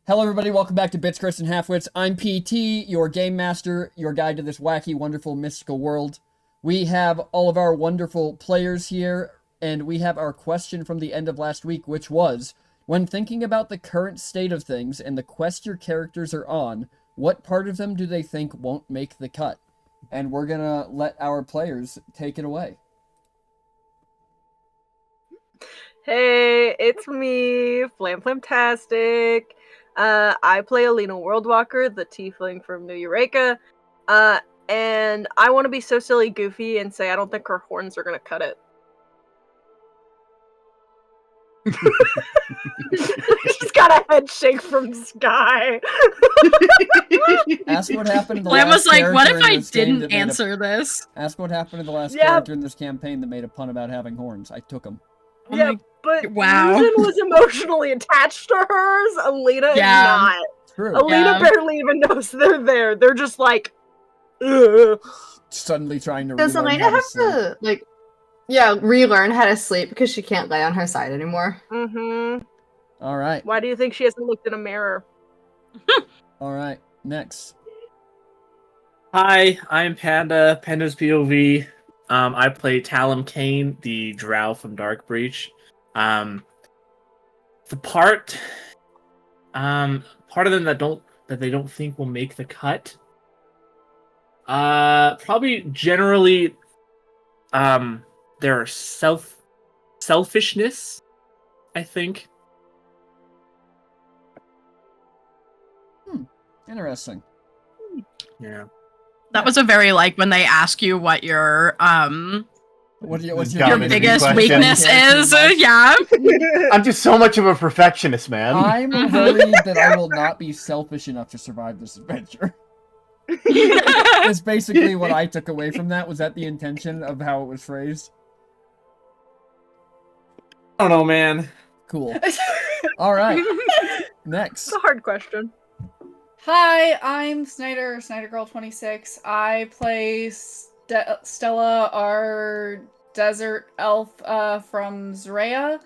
Hello, everybody. Welcome back to Bits, Chris, and Halfwits. I'm PT, your game master, your guide to this wacky, wonderful, mystical world. We have all of our wonderful players here, and we have our question from the end of last week, which was, when thinking about the current state of things and the quest your characters are on, what part of them do they think won't make the cut? And we're gonna let our players take it away. Hey, it's me, Flamtastic. I play Alina Worldwalker, the tiefling from New Eureka. And I want to be so silly goofy and say I don't think her horns are gonna cut it. She's got a head shake from Sky. Ask what happened in the Lam last was like, what if character in I this game didn't that made answer this? Ask what happened to the last Yeah. character in this campaign that made a pun about having horns. I took them. Oh Yeah, my- but wow. Susan was emotionally attached to hers. Alina Yeah. is not. True. Alina barely even knows they're there. They're just like, ugh. Suddenly trying to Does relearn Elena how to have sleep. to, relearn how to sleep because she can't lay on her side anymore? Mm-hmm. All right. Why do you think she hasn't looked in a mirror? All right. Next. Hi, I'm Panda, Panda's POV. I play Talum Kane, the drow from Dark Breach. The part of them that they don't think will make the cut. Probably generally, their selfishness, I think. Interesting. Yeah. That was a very, like, when they ask you what your What's your Dominant biggest question. weakness is. Yeah. I'm just so much of a perfectionist, man. I'm worried that I will not be selfish enough to survive this adventure. That's basically what I took away from that. Was that the intention of how it was phrased? I don't know, man. Cool. All right. Next. It's a hard question. Hi, I'm Snyder Girl 26. I play Stella, our desert elf from Zrea.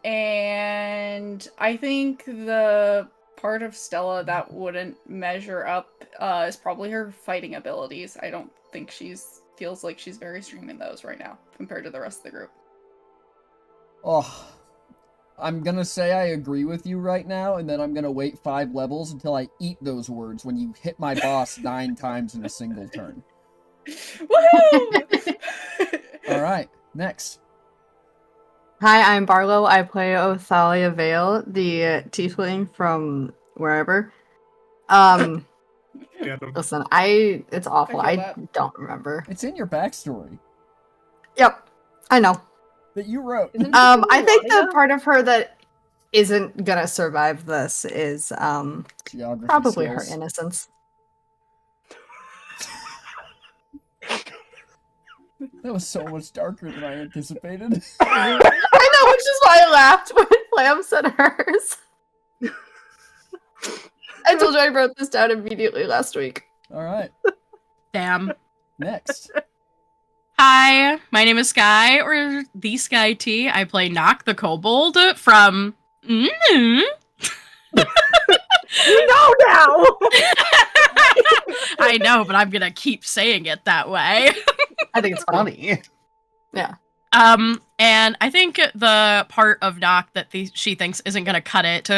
And I think the part of Stella that wouldn't measure up is probably her fighting abilities. I don't think feels like she's very strong in those right now compared to the rest of the group. Oh, I'm gonna say I agree with you right now, and then I'm gonna wait 5 levels until I eat those words when you hit my boss 9 times in a single turn. Woohoo! All right. Next. Hi, I'm Barlow. I play Othalia Vale, the tiefling from wherever. Listen, it's awful. I feel I don't remember. It's in your backstory Yep, I know. that you wrote. I think the part of her that isn't gonna survive this is Geography probably skills. her innocence. That was so much darker than I anticipated. I know, which is why I laughed when Flam said hers. I told you I wrote this down immediately last week. All right. Damn. Next. Hi, my name is Sky, or the Sky T. I play Knock the Kobold from. You know now! I know, but I'm gonna keep saying it that way. I think it's funny. Funny. And I think the part of Knock that she thinks isn't gonna cut it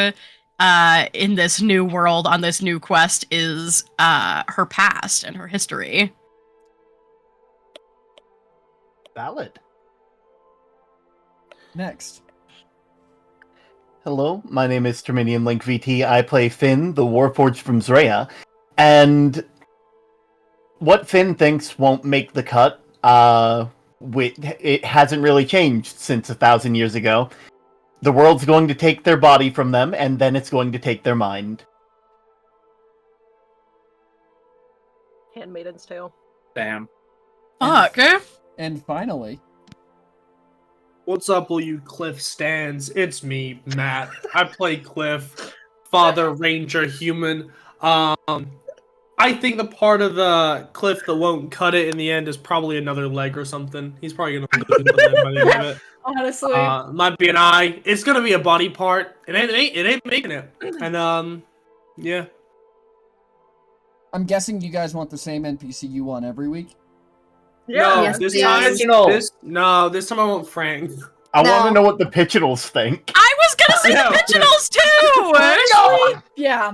in this new world on this new quest is her past and her history. Valid. Next. Hello, my name is Terminium Link VT. I play Finn, the Warforged from Zrea. And what Finn thinks won't make the cut, it hasn't really changed since 1,000 years ago. The world's going to take their body from them, and then it's going to take their mind. Handmaiden's Tale. Damn. Fuck. And finally, What's up, all you Cliff stands? It's me, Matt. I play Cliff, Father Ranger Human. I think the part of the cliff that won't cut it in the end is probably another leg or something. He's probably gonna lose it by the end of it. Honestly, Might be an eye. It's gonna be a body part. It ain't making it. And yeah. I'm guessing you guys want the same NPC you want every week. No, Yes, this please. time, this time I want Frank. I want No. to know what the Pigeonals think. I was gonna say No. the Pigeonals too! actually, yeah.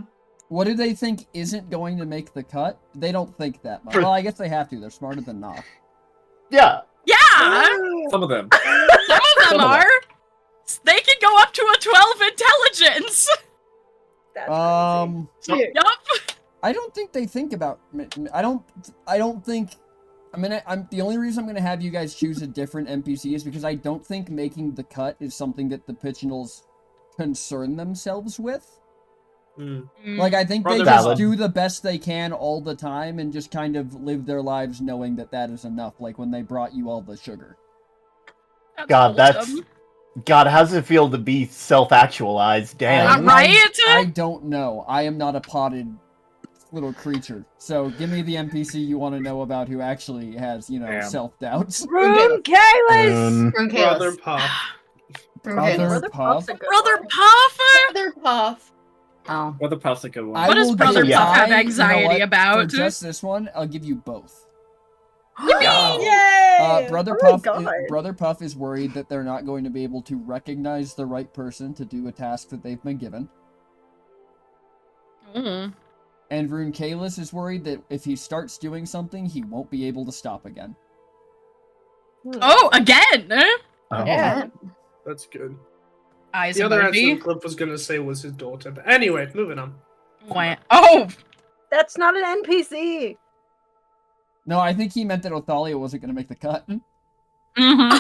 What do they think isn't going to make the cut? They don't think that much. Well, I guess they have to. They're smarter than not. Yeah. Yeah! Some of them. Some of them Some of are! They can go up to a 12 intelligence! That's Yup! I don't think they think about. I don't think. I'm the only reason I'm gonna have you guys choose a different NPC is because I don't think making the cut is something that the Pigeonals concern themselves with. Like, I think they Brother just Valid. do the best they can all the time and just kind of live their lives knowing that that is enough, like when they brought you all the sugar. God, that's wholesome. God. How does it feel to be self-actualized? Damn. Right? I don't know. I am not a potted little creature. So give me the NPC you want to know about who actually has, Damn. self-doubts. Rune Kalis! Um, Brother Puff. Brother Puff. Brother Puff? Brother Puff. Oh. Brother Puff's a good one. I What does will Brother give- Puff have you know anxiety what? about? For just this one, I'll give you both. Yay! Brother Oh my Puff. God. Brother Puff is worried that they're not going to be able to recognize the right person to do a task that they've been given. Mm. And Rune Kalis is worried that if he starts doing something, he won't be able to stop again. Oh, again! Yeah. That's good. Eyes The other answer emoji. Cliff was gonna say was his daughter. But anyway, moving on. Wah. Oh! That's not an NPC! No, I think he meant that Othalia wasn't going to make the cut. Mm-hmm.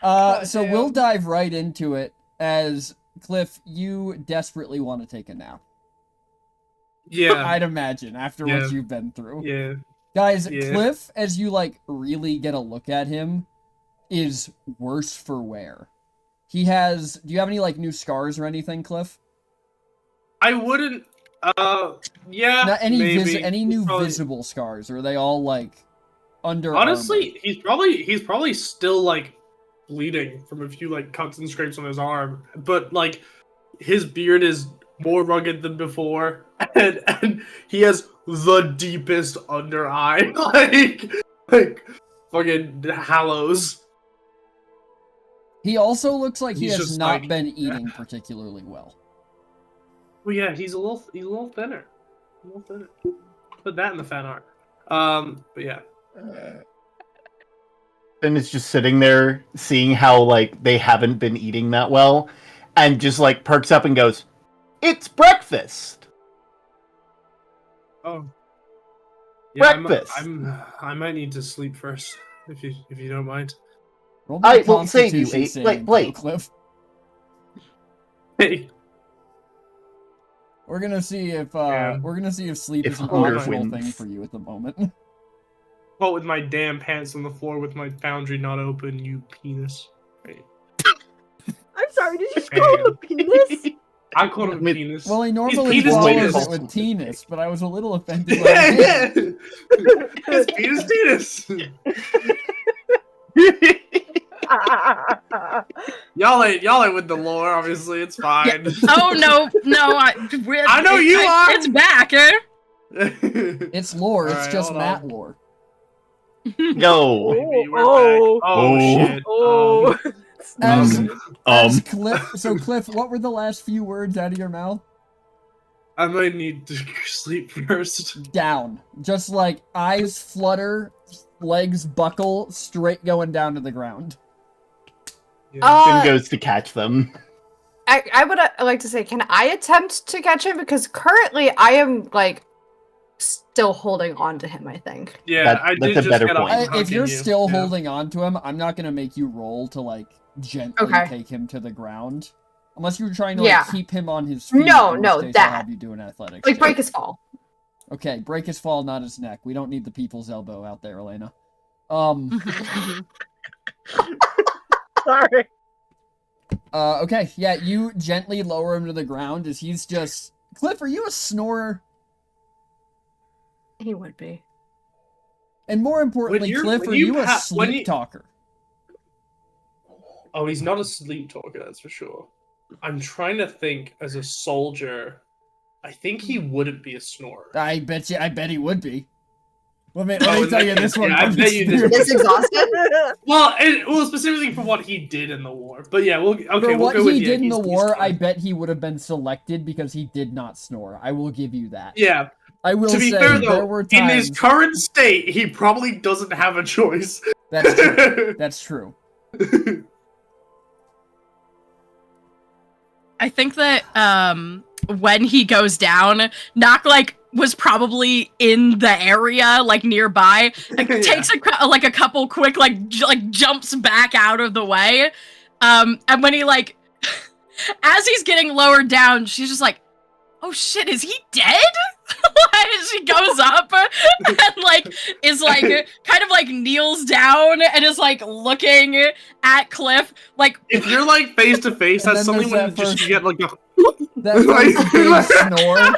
Oh! So we'll dive right into it as Cliff, you desperately want to take a nap. Yeah. I'd imagine after Yeah. what you've been through. Yeah. Guys, Yeah. Cliff, as you really get a look at him, is worse for wear. He has. Do you have any new scars or anything, Cliff? I wouldn't. Yeah. Not any maybe. any new He's probably- visible scars, or are they all under? Honestly, he's probably still bleeding from a few cuts and scrapes on his arm, but his beard is more rugged than before, and he has the deepest under eye, like fucking Hallows. He also looks like he He's has just not been eating particularly well. Well, yeah, he's a little thinner. A little thinner. Put that in the fan art. But yeah. Finn is just sitting there, seeing how they haven't been eating that well, and just perks up and goes, "It's breakfast." Oh. Yeah, Breakfast. I might need to sleep first, if you don't mind. Roll me I a won't save you. Constitution Wait, saving wait. throw, Cliff. Hey. We're gonna see if sleep If is an hunger optional wins. thing for you at the moment. Caught with my damn pants on the floor with my foundry not open, you penis. Right. I'm sorry, did you just call him a penis? I called him a With- penis. Well, he normally penis follows penis. it with penis, but I was a little offended. When Yeah, he did. yeah. It's penis. Y'all ain't with the lore, obviously. It's fine. Oh, no. I know you are. It's back, eh? It's lore. It's Alright, just hold Matt on. lore. Go. Maybe we're Oh. back. Oh, shit. Oh. As Cliff, what were the last few words out of your mouth? I might need to sleep first. Down. Just eyes flutter, legs buckle, straight going down to the ground. Finn goes to catch them. I would like to say, can I attempt to catch him? Because currently I am still holding on to him, I think. Yeah, I That's did a just better get off point. of If you're hunting you. still Yeah. holding on to him, I'm not gonna make you roll to gently Okay. take him to the ground. Unless you're trying to Yeah. keep him on his feet. No, in no, which case that. I'll have you do an athletics. Like check. break his fall. Okay, break his fall, not his neck. We don't need the people's elbow out there, Elena. Sorry. Okay, yeah, you gently lower him to the ground as he's just Cliff, are you a snorer? He would be. And more importantly, Cliff, when are you you a ha- when sleep you- talker? Oh, he's not a sleep talker, that's for sure. I'm trying to think as a soldier. I think he wouldn't be a snorer. I bet he would be. Let me Oh, in tell that you this case, one. yeah, I from bet you this- experience. This exhausted? Well, specifically for what he did in the war. But yeah, For we'll what go with he yeah, did in the he's war, I fine. bet he would have been selected because he did not snore. I will give you that. Yeah. I will To be say fair, there though, were in times. his current state, he probably doesn't have a choice. That's true. That's true. I think that when he goes down, Knock like was probably in the area, like nearby. Like, Yeah. takes a couple quick jumps back out of the way. And when he like, as he's getting lowered down, she's just like, "Oh shit, is he dead?" And she goes up and like is like kind of like kneels down and is like looking at Cliff like If you're like face to face, And that's then something there's when that just first- you get like a That first big snore.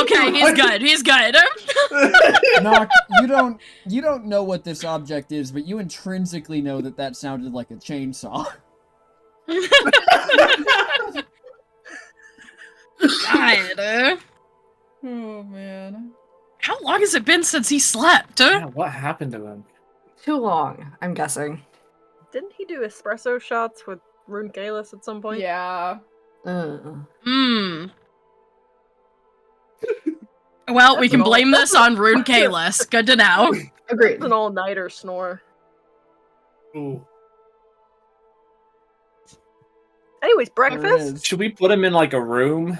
okay, he's good. He's good. Knock, you don't know what this object is, but you intrinsically know that sounded like a chainsaw. God. Oh man. How long has it been since he slept? Yeah, what happened to him? Too long, I'm guessing. Didn't he do espresso shots with Rune Kalis at some point? Yeah. Hmm. Well, we That's can an blame all- this on Rune Kalis. Good to know. Agreed. It's an all-nighter snore. Ooh. Anyways, There breakfast? is. Should we put him in like a room?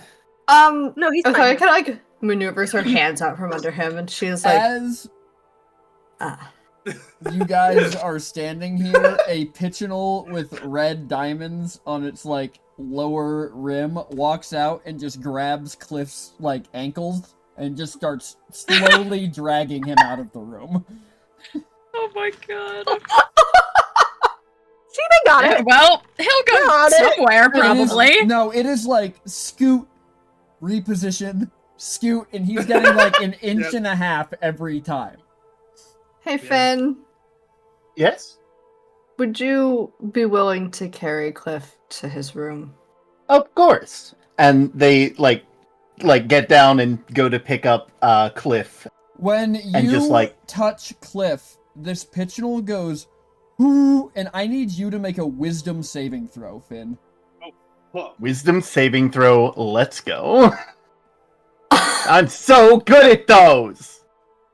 No, he's Okay, fine. kind of like maneuvers her hands out from under him, and she's like, As you guys are standing here, a pichinal with red diamonds on its like lower rim walks out and just grabs Cliff's like ankles and just starts slowly dragging him out of the room. Oh my god. See, they got it. Well, he'll go Got it. somewhere, It is- probably. no, it is like scoot, reposition, scoot, and he's getting like an inch Yep. and a half every time. "Hey Finn, Yes? would you be willing to carry Cliff to his room?" Of course. And they like get down and go to pick up Cliff. When And you just, like- touch Cliff, this pichinal goes, "Ooh," and I need you to make a wisdom saving throw, Finn. Whoa. Wisdom saving throw, let's go. I'm so good at those!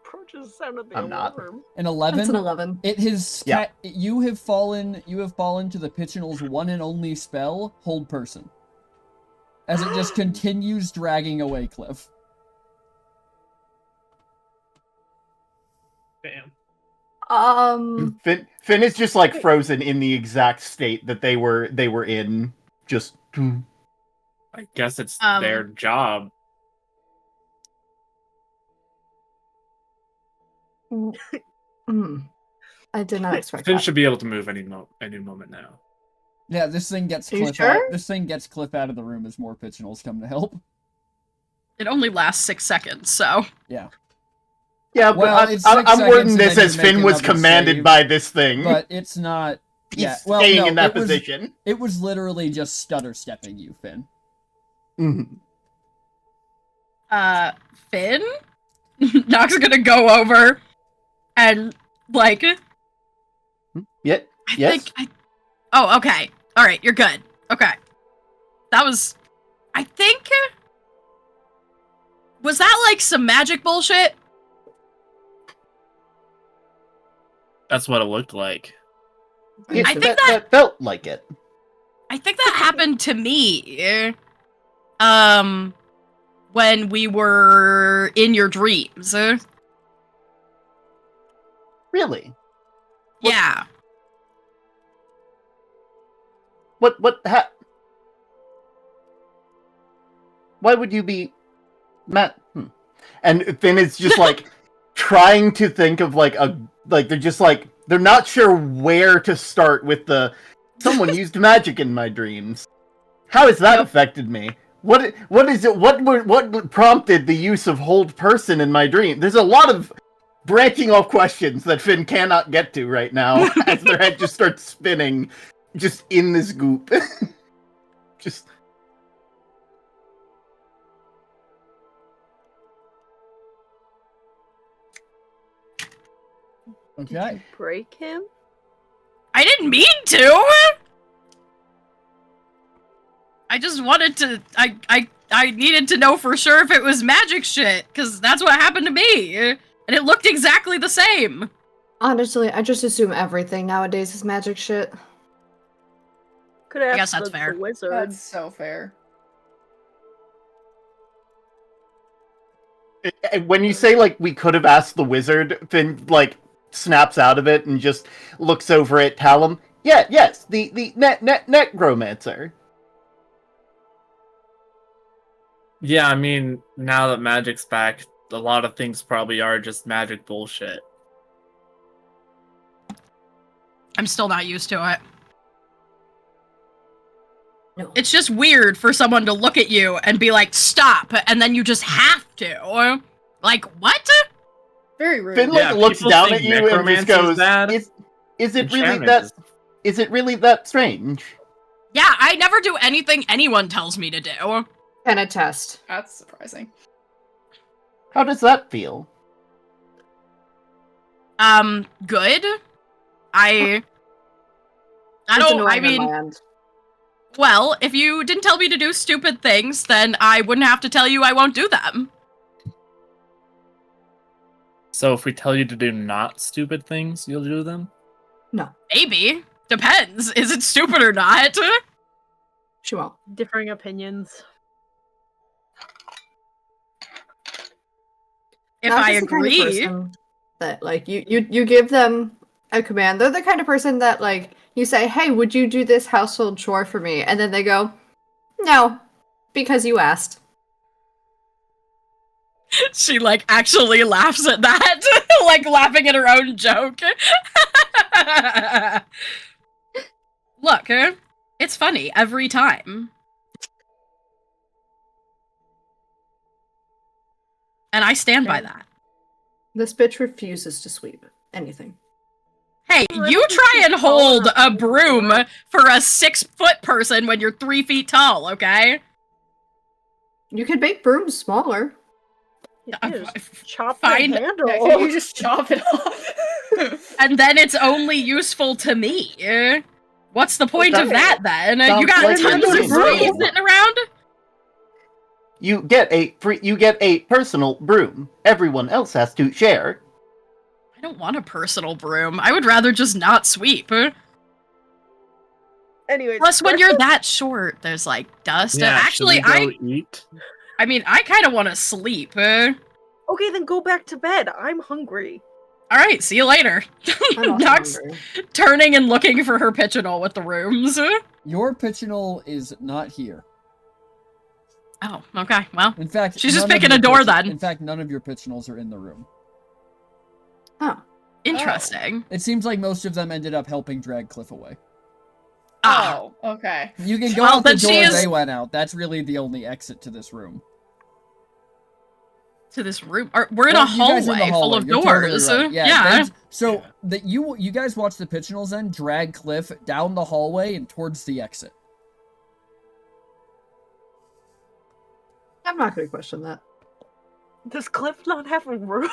Approaches sound of the I'm not. alarm. An That's 11. an 11. It has Yeah. you have fallen to the pichinal's one and only spell, hold person. As it just continues dragging away Cliff. Damn. Finn is just like frozen in the exact state that they were in. Just I guess it's Um, their job. I did not expect Finn that. should be able to move any moment now. Yeah, this thing gets Are you Cliff sure? out. This thing gets Cliff out of the room as more pichinals come to help. It only lasts 6 seconds, so. yeah, Well, but it's I'm 6 wording seconds this and as then you Finn make was another commanded save. by this thing. But it's not. He's Yeah, well, staying no, in that it was- position. It was literally just stutter stepping you, Finn. Mhm. Finn? Nox gonna go over and, like, Yeah, I yes. think Oh, okay. Alright, you're good. Okay. That was... I think... Was that, like, some magic bullshit? That's what it looked like. Yeah, I think that felt like it. I think that happened to me. When we were in your dreams. Really? Yeah. Why would you be Matt? And Finn is just like trying to think of they're not sure where to start with someone used magic in my dreams. How has that Yep. affected me? What is it? What prompted the use of hold person in my dream? There's a lot of branching off questions that Finn cannot get to right now as their head just starts spinning, just in this goop. Just Did Okay. you break him? I didn't mean to. I just wanted to. I needed to know for sure if it was magic shit, because that's what happened to me, and it looked exactly the same. Honestly, I just assume everything nowadays is magic shit. Could ask guess that's the fair. wizard. That's so fair. when you say like we could have asked the wizard, Finn like snaps out of it and just looks over at Talum. Yeah, yes, the necromancer. Yeah, I mean, now that magic's back, a lot of things probably are just magic bullshit. I'm still not used to it. No. It's just weird for someone to look at you and be like, stop, and then you just have to. Like, what? Very rude. Finn like Yeah, looks people down think at you and just necromancy's goes, bad. Is it really Enchantment that? is- Is it really that strange? Yeah, I never do anything anyone tells me to do. Can attest. That's surprising. How does that feel? Good. I It's don't, I annoying on mean, my end. well, if you didn't tell me to do stupid things, then I wouldn't have to tell you I won't do them. So if we tell you to do not stupid things, you'll do them? No, Maybe. Depends. Is it stupid or not? she won't. Differing opinions. If Not I just the kind of agree. person that like you give them a command. They're the kind of person that like you say, "Hey, would you do this household chore for me?" And then they go, "No, because you asked." She, like, actually laughs at that. Like, laughing at her own joke. Look, it's funny every time. And I stand by Okay. that. This bitch refuses to sweep anything. Hey, Well, you that's try just and tall hold enough a to broom do it. for a 6-foot person when you're 3 feet tall, okay? You could make brooms smaller. You just chop Fine. the handle. Yeah, can you just chop it off? And then it's only useful to me. What's the point of that then? You sounds got like tons a of broom. brooms sitting around? You get a personal broom. Everyone else has to share. I don't want a personal broom. I would rather just not sweep. Anyways, Plus, when you're breakfast- that short, there's like dust. Yeah, Actually, should we go eat? I mean, I kind of want to sleep. Okay, then go back to bed. I'm hungry. All right, see you later. I'm also Nox hungry. turning and looking for her pigeonhole with the rooms. Your pigeonhole is not here. Oh, okay. Well, In fact, She's just none of picking your a door, pigeon- then. In fact, none of your pigeonholes are in the room. Huh. interesting. It seems like most of them ended up helping drag Cliff away. Ah, Oh, okay. You can go Well, out the then she door is- they went out. That's really the only exit to this room. to this room. We're in Well, a you guys are in the hallway full of You're totally doors. right. Yeah. that's- So that you guys watch the pigeonholes then drag Cliff down the hallway and towards the exit. I'm not going to question that. Does Cliff not have a room?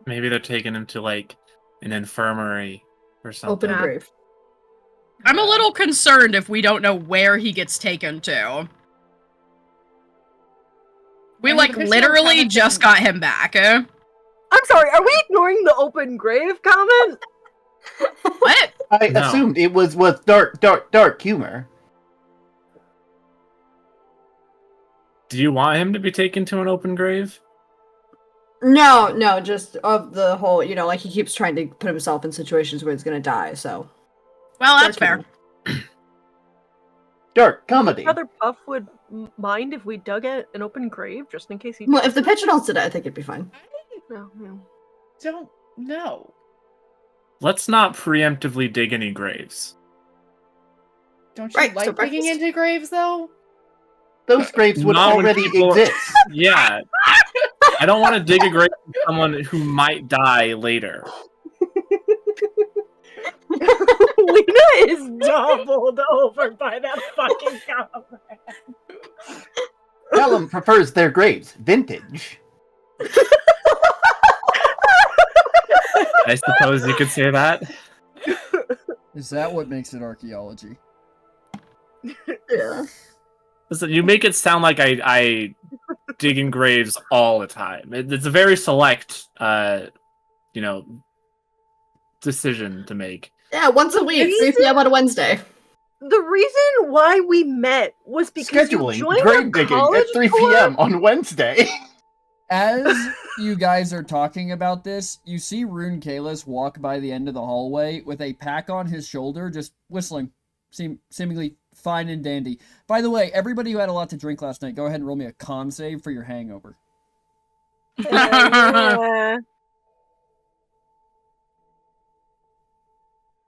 Maybe they're taking him to like an infirmary or something. Open grave. I'm a little concerned if we don't know where he gets taken to. We, I mean, like, the pigeonholes literally haven't just been- got him back. I'm sorry, are we ignoring the open grave comment? What? I No. assumed it was with dark humor. Do you want him to be taken to an open grave? No, just of the whole, like he keeps trying to put himself in situations where he's going to die, so. Well, that's fair. Dark comedy. Brother Puff would mind if we dug an open grave just in case he. Well, if the pigeonholes did it, I think it'd be fine. No, no. Don't know. Let's not preemptively dig any graves. Don't you Right, so like digging breakfast? into graves, though? Those graves would Not when already people- exist. Yeah. I don't want to dig a grave for someone who might die later. Lena is doubled over by that fucking comment. Callum prefers their graves vintage. I suppose you could say that. Is that what makes it archaeology? Yeah. Listen, you make it sound like I dig in graves all the time. It's a very select, decision to make. Yeah, once a week, 3 Reason- p.m. on a Wednesday. The reason why we met was because you Scheduling joined grave our digging college at 3 tour. p.m. on Wednesday. As you guys are talking about this, you see Rune Kalis walk by the end of the hallway with a pack on his shoulder, just whistling, seemingly fine and dandy. By the way, everybody who had a lot to drink last night, go ahead and roll me a con save for your hangover. Yeah.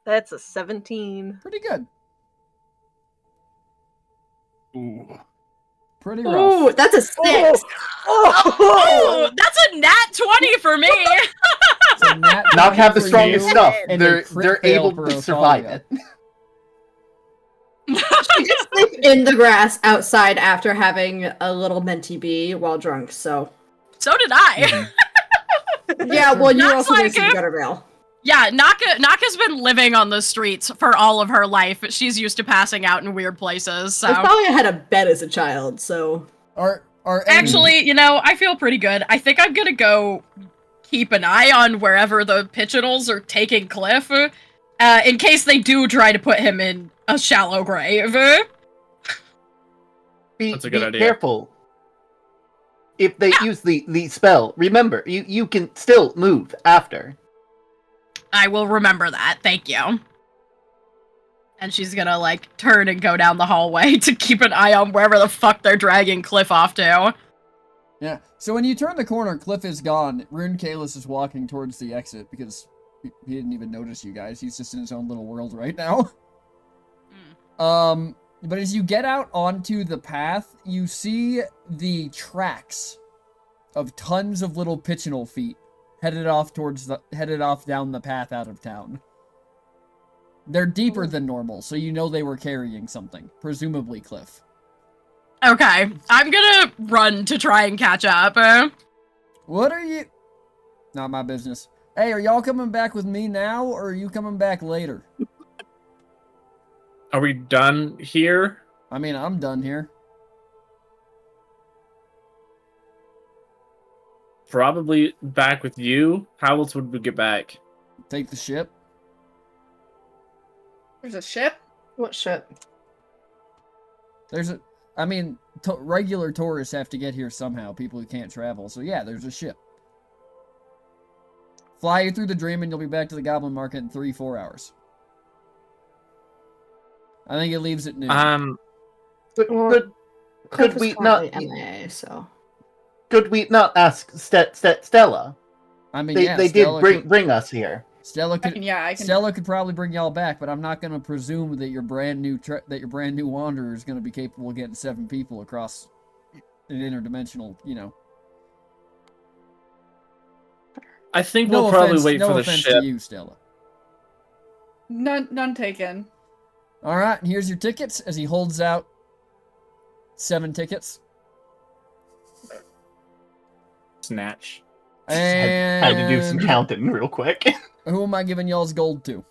That's a 17. Pretty good. Ooh. Pretty rough. Ooh, that's a 6. Oh, that's a nat 20 for me. So Nat Not have the 20 for strongest you, stuff. and a They're crit fail able for to survive Ophalia. it. She just sleep in the grass outside after having a little mentee bee while drunk, so. So did I. Yeah, well, you Knock's also like listen to him. Guttervale. Yeah, Naka's been living on the streets for all of her life. She's used to passing out in weird places, so. Ophalia had a bed as a child, so. Are Actually, I feel pretty good. I think I'm gonna go keep an eye on wherever the Pigeonals are taking Cliff, in case they do try to put him in a shallow grave. That's a good idea. Careful. If they use the spell, remember, you can still move after. I will remember that, thank you. And she's gonna, turn and go down the hallway to keep an eye on wherever the fuck they're dragging Cliff off to. Yeah. So when you turn the corner, Cliff is gone. Rune Kalis is walking towards the exit because he didn't even notice you guys. He's just in his own little world right now. But as you get out onto the path, you see the tracks of tons of little Pigeonal feet headed off down the path out of town. They're deeper than normal, so you know they were carrying something, presumably Cliff. Okay, I'm gonna run to try and catch up. What are you? Not my business. Hey, are y'all coming back with me now, or are you coming back later? Are we done here? I mean, I'm done here. Probably back with you. How else would we get back? Take the ship. There's a ship? What shit? Regular tourists have to get here somehow, people who can't travel. So yeah, there's a ship. Fly you through the dream and you'll be back to the Goblin Market in 3-4 hours. I think it leaves at noon. Could Cliff is we not? currently MIA, so. Could we not ask Stella? I mean, They Stella did bring us here. Stella could. I can. Stella could probably bring y'all back, but I'm not going to presume that your brand new wanderer is going to be capable of getting 7 people across an interdimensional. I think No we'll probably offense, wait no for the offense ship. to you, Stella. None taken. All right, and here's your tickets as he holds out 7 tickets. Snatch. And Had to do some counting real quick. who am I giving y'all's gold to?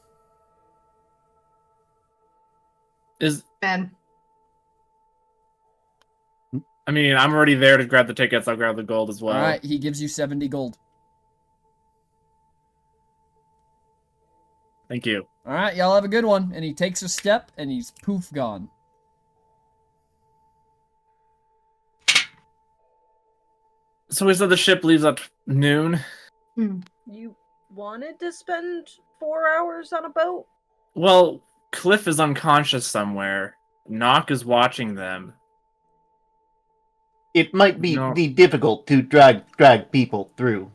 Ben. I mean, I'm already there to grab the tickets. I'll grab the gold as well. All right, he gives you 70 gold. Thank you. All right, y'all have a good one. And he takes a step, and he's poof gone. So we said the ship leaves at noon. You wanted to spend 4 hours on a boat? Well, Cliff is unconscious somewhere. Nock is watching them. It might be No. difficult to drag people through.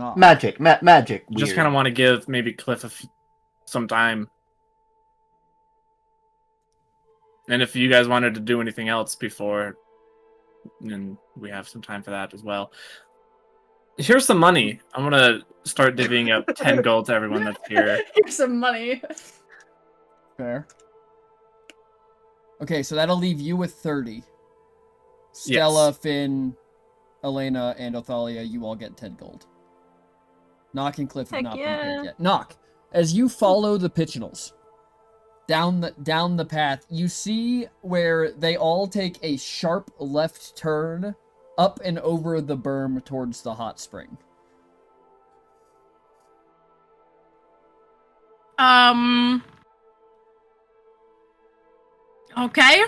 Oh. Magic. Magic. Just weird. kind of want to give maybe Cliff some time. And if you guys wanted to do anything else before, then we have some time for that as well. Here's some money. I'm gonna start divvying up 10 gold to everyone that's here. Here's some money. Fair. Okay, so that'll leave you with 30. Stella, Yes. Finn, Elena, and Othalia, you all get 10 gold. Knock and Cliff have Heck not been yeah. paid yet. Knock, as you follow the Pichinals down the path, you see where they all take a sharp left turn up and over the berm towards the hot spring. Okay.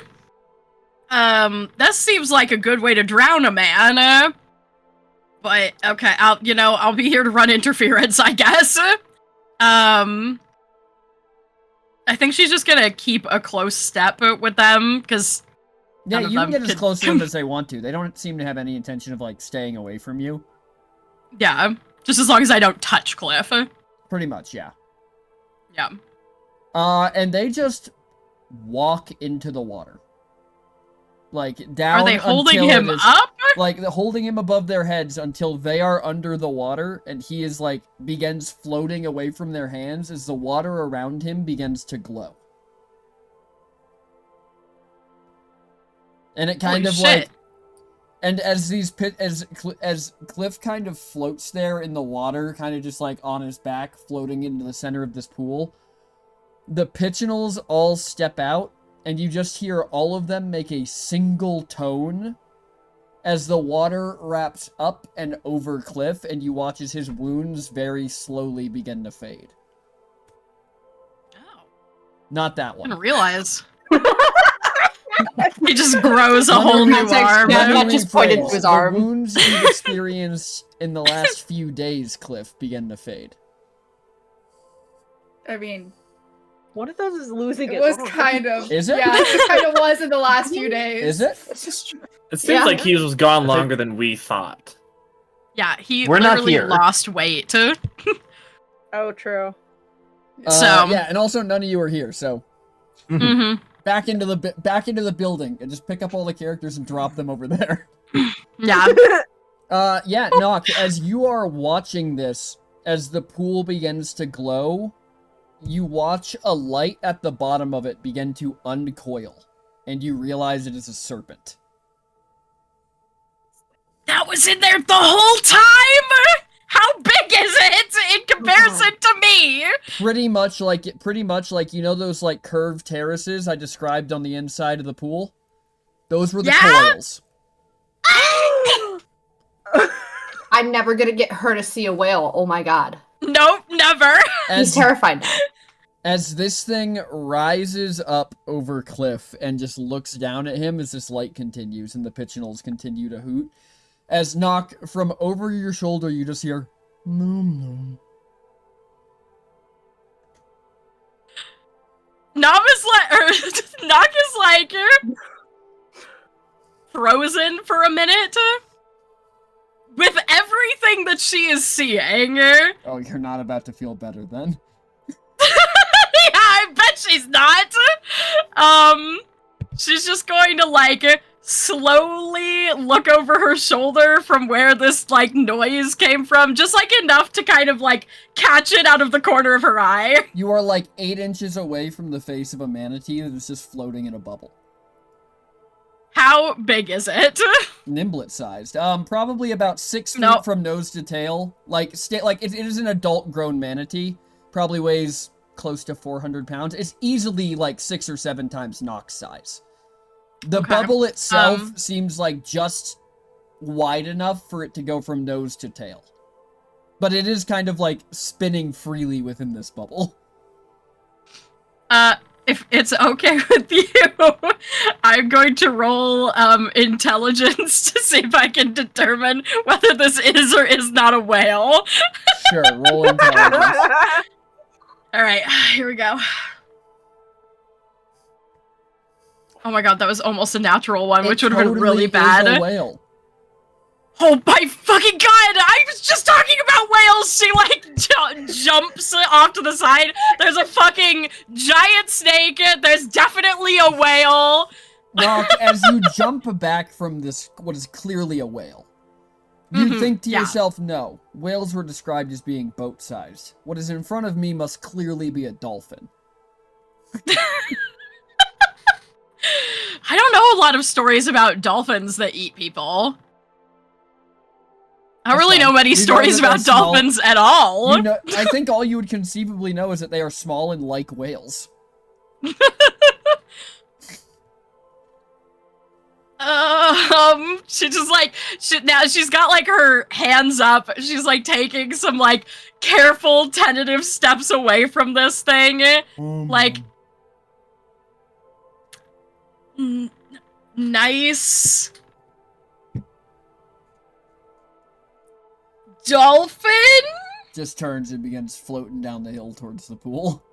That seems like a good way to drown a man. But okay, I'll be here to run interference, I guess. I think she's just gonna keep a close step with them, because Yeah, none of you can them get as could- close to them as they want to. They don't seem to have any intention of, like, staying away from you. Yeah, just as long as I don't touch Cliff. Pretty much, yeah. Yeah. And they just walk into the water. Like, down Are they holding until him it is- up? Like, holding him above their heads until they are under the water, and he is, like, begins floating away from their hands as the water around him begins to glow. And it kind Holy of, shit. like... And as as Cliff kind of floats there in the water, kind of just, like, on his back, floating into the center of this pool, the Pichinals all step out, and you just hear all of them make a single tone as the water wraps up and over Cliff, and you watch as his wounds very slowly begin to fade. Oh, Not that I one. didn't realize. He just grows a Let me whole new Context, arm. yeah, Let me that just pointed rephrase. to his The arm. wounds you've experienced in the last few days, Cliff, begin to fade. I mean, One of those is losing it it. was Hold on. kind of. Is it? Yeah, it kind of was in the last few days. Is it? It seems Yeah. like he was gone longer than we thought. Yeah, he We're not literally here. lost weight. Oh, true. So- yeah, and also none of you are here, so Mm-hmm. back into the building and just pick up all the characters and drop them over there. Yeah. Yeah, Nock, as you are watching this, as the pool begins to glow, you watch a light at the bottom of it begin to uncoil, and you realize it is a serpent. That was in there the whole time? How big is it in comparison to me? Pretty much like you know those like curved terraces I described on the inside of the pool? Those were the Yeah? coils. I'm never gonna get her to see a whale. Oh my god. Nope, never. He's terrified now. As this thing rises up over Cliff and just looks down at him as this light continues and the Pichinals continue to hoot. As Nock, from over your shoulder, you just hear, "Noom noom." Knock is like frozen for a minute with everything that she is seeing. Oh, you're not about to feel better then. Yeah, I bet she's not. She's just going to like slowly look over her shoulder from where this like noise came from, just like enough to kind of like catch it out of the corner of her eye. You are like 8 inches away from the face of a manatee that is just floating in a bubble. How big is it? Nimblet sized. Probably about 6 feet Nope. from nose to tail. Like, it is an adult grown manatee. Probably weighs close to 400 pounds. It's easily like 6 or 7 times Nock's size. The Okay. bubble itself Um, seems like just wide enough for it to go from nose to tail. But it is kind of like spinning freely within this bubble. If it's okay with you, I'm going to roll intelligence to see if I can determine whether this is or is not a whale. Sure, roll intelligence. All right, here we go. Oh my god, that was almost a natural one, which It would have been really totally is a bad. whale. Oh my fucking god! I was just talking about whales! She, like, jumps off to the side. There's a fucking giant snake. There's definitely a whale. Rock, as you jump back from this, what is clearly a whale, you think to yourself, no, whales were described as being boat-sized. What is in front of me must clearly be a dolphin. I don't know a lot of stories about dolphins that eat people. I don't really know many stories about dolphins at all. You know, I think all you would conceivably know is that they are small and like whales. She just like, now she's got like her hands up. She's like taking some like careful, tentative steps away from this thing. Like, nice. Dolphin? Just turns and begins floating down the hill towards the pool.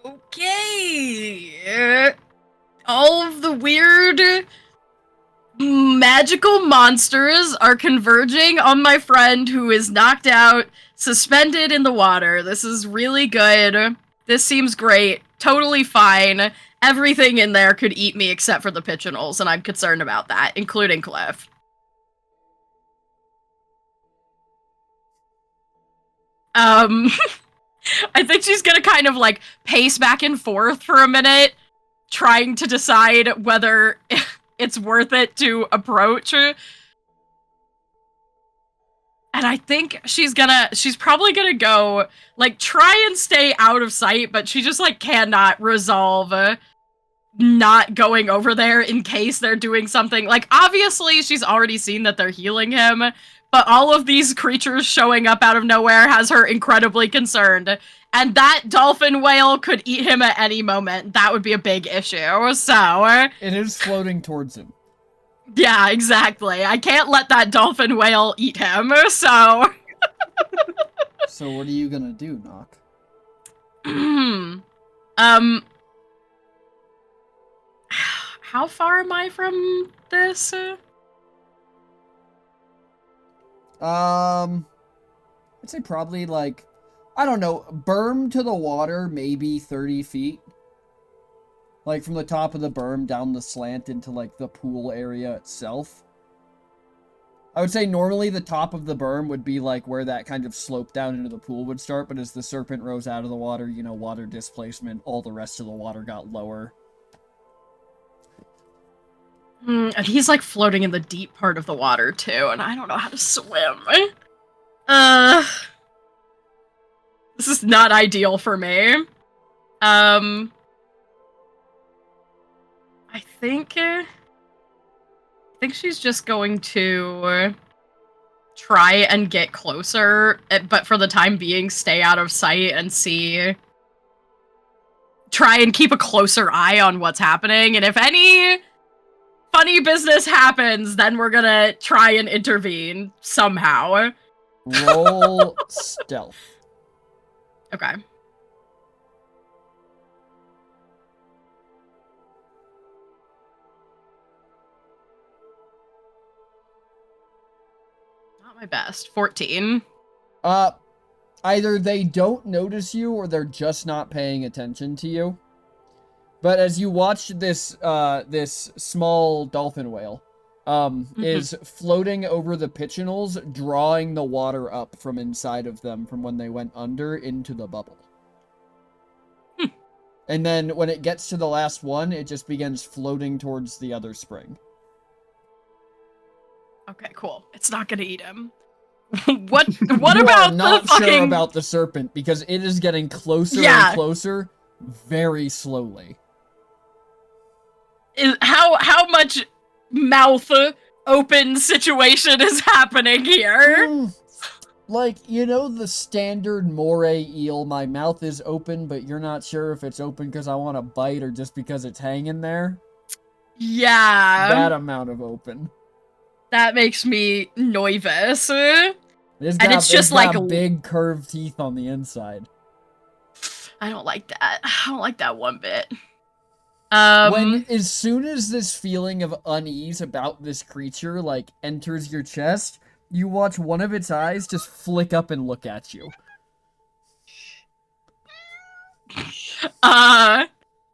Okay. All of the weird magical monsters are converging on my friend who is knocked out, suspended in the water. This is really good. This seems great. Totally fine. Everything in there could eat me except for the pigeonholes, and I'm concerned about that, including Cliff. I think she's gonna kind of like pace back and forth for a minute, trying to decide whether it's worth it to approach. And I think she's probably gonna go, like, try and stay out of sight, but she just, like, cannot resolve not going over there in case they're doing something. Like, obviously, she's already seen that they're healing him, but all of these creatures showing up out of nowhere has her incredibly concerned. And that dolphin whale could eat him at any moment. That would be a big issue, so... It is floating towards him. Yeah, exactly. I can't let that dolphin whale eat him, so... So what are you gonna do, Nock? How far am I from this? I'd say probably, like, I don't know, berm to the water, maybe 30 feet. Like, from the top of the berm down the slant into, like, the pool area itself. I would say normally the top of the berm would be, like, where that kind of slope down into the pool would start, but as the serpent rose out of the water, you know, water displacement, all the rest of the water got lower. And he's, like, floating in the deep part of the water, too, and I don't know how to swim. This is not ideal for me. I think she's just going to try and get closer, but for the time being, stay out of sight and see... Try and keep a closer eye on what's happening, and if any funny business happens, then we're gonna try and intervene somehow. Roll stealth. Okay. Not my best. 14. Either they don't notice you or they're just not paying attention to you. But as you watch this this small dolphin whale is floating over the pigeonholes, drawing the water up from inside of them from when they went under into the bubble. And then when it gets to the last one, it just begins floating towards the other spring. Okay, cool. It's not gonna eat him. What You about are not the fucking... sure about the serpent because it is getting closer and closer very slowly. How much mouth open situation is happening here? Like, you know the standard moray eel, my mouth is open, but you're not sure if it's open because I want to bite or just because it's hanging there? Yeah. That amount of open. That makes me nervous. It's just like big curved teeth on the inside. I don't like that. I don't like that one bit. When as soon as this feeling of unease about this creature like enters your chest, you watch one of its eyes just flick up and look at you.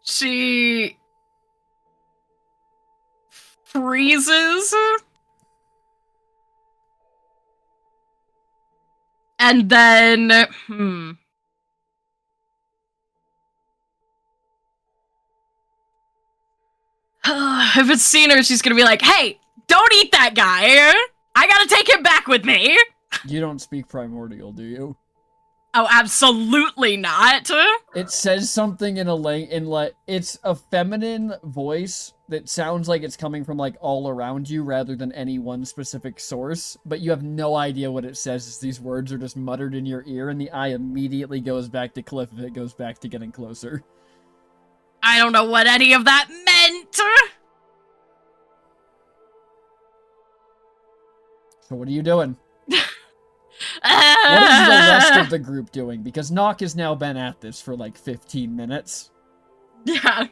She freezes and then if it's seen her, she's gonna be like, hey, don't eat that guy. I gotta take him back with me. You don't speak primordial, do you? Oh, absolutely not. It says something it's a feminine voice that sounds like it's coming from like all around you rather than any one specific source, but you have no idea what it says as these words are just muttered in your ear, and the eye immediately goes back to Cliff if it goes back to getting closer. I don't know what any of that meant. So what are you doing? What is the rest of the group doing? Because Nock has now been at this for like 15 minutes. Yeah.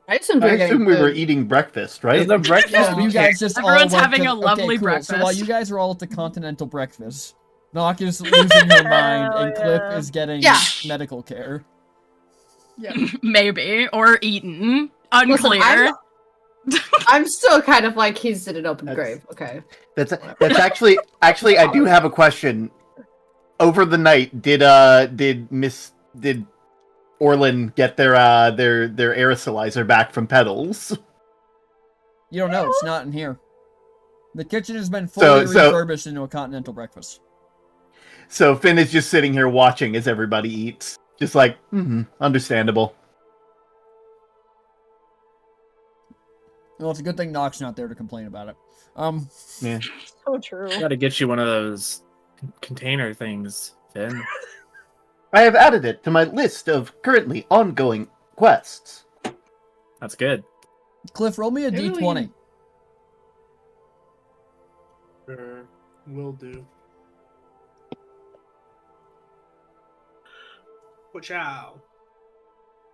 I assumed we were eating breakfast, right? Is the breakfast? Yeah, you guys just Everyone's all went having to, a lovely cool. breakfast. So while you guys are all at the continental breakfast, Nock is losing her mind, and Cliff is getting medical care. Yeah. Maybe. Or eaten. Unclear. Listen, I'm still kind of like he's in an open grave. Okay. That's actually I do have a question. Over the night, did Orlin get their aerosolizer back from Petals? You don't know, it's not in here. The kitchen has been fully refurbished into a continental breakfast. So Finn is just sitting here watching as everybody eats. Just like, understandable. Well, it's a good thing Nock's not there to complain about it. Yeah. So true. Gotta get you one of those container things, Finn. I have added it to my list of currently ongoing quests. That's good. Cliff, roll me a d20. Sure, will do. Watch out.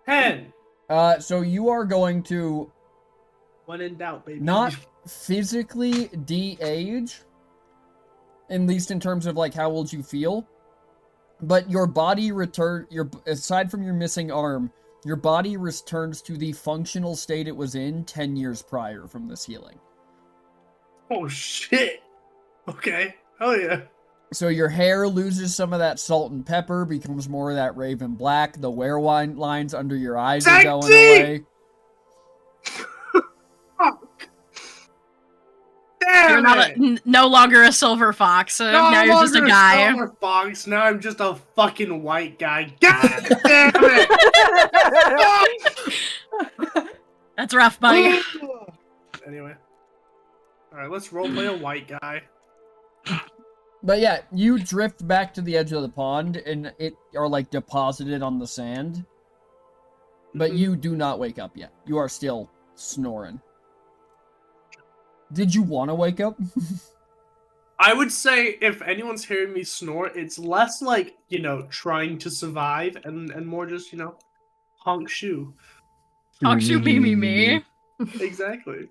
10. So you are going to When in doubt, baby. not physically de-age, at least in terms of like how old you feel, but your body aside from your missing arm, your body returns to the functional state it was in 10 years prior from this healing. Oh shit. Okay. Hell yeah. So your hair loses some of that salt and pepper, becomes more of that raven black. The wear-wine lines under your eyes are going away. Fuck. Damn You're no longer a silver fox. Now you're just a guy. Silver fox. Now I'm just a fucking white guy. God damn it! That's rough, buddy. Anyway. Alright, let's roleplay a white guy. But yeah, you drift back to the edge of the pond and it are like deposited on the sand. But you do not wake up yet. You are still snoring. Did you want to wake up? I would say if anyone's hearing me snore, it's less like, trying to survive and more just, honk shoe. Honk shoe me. Exactly.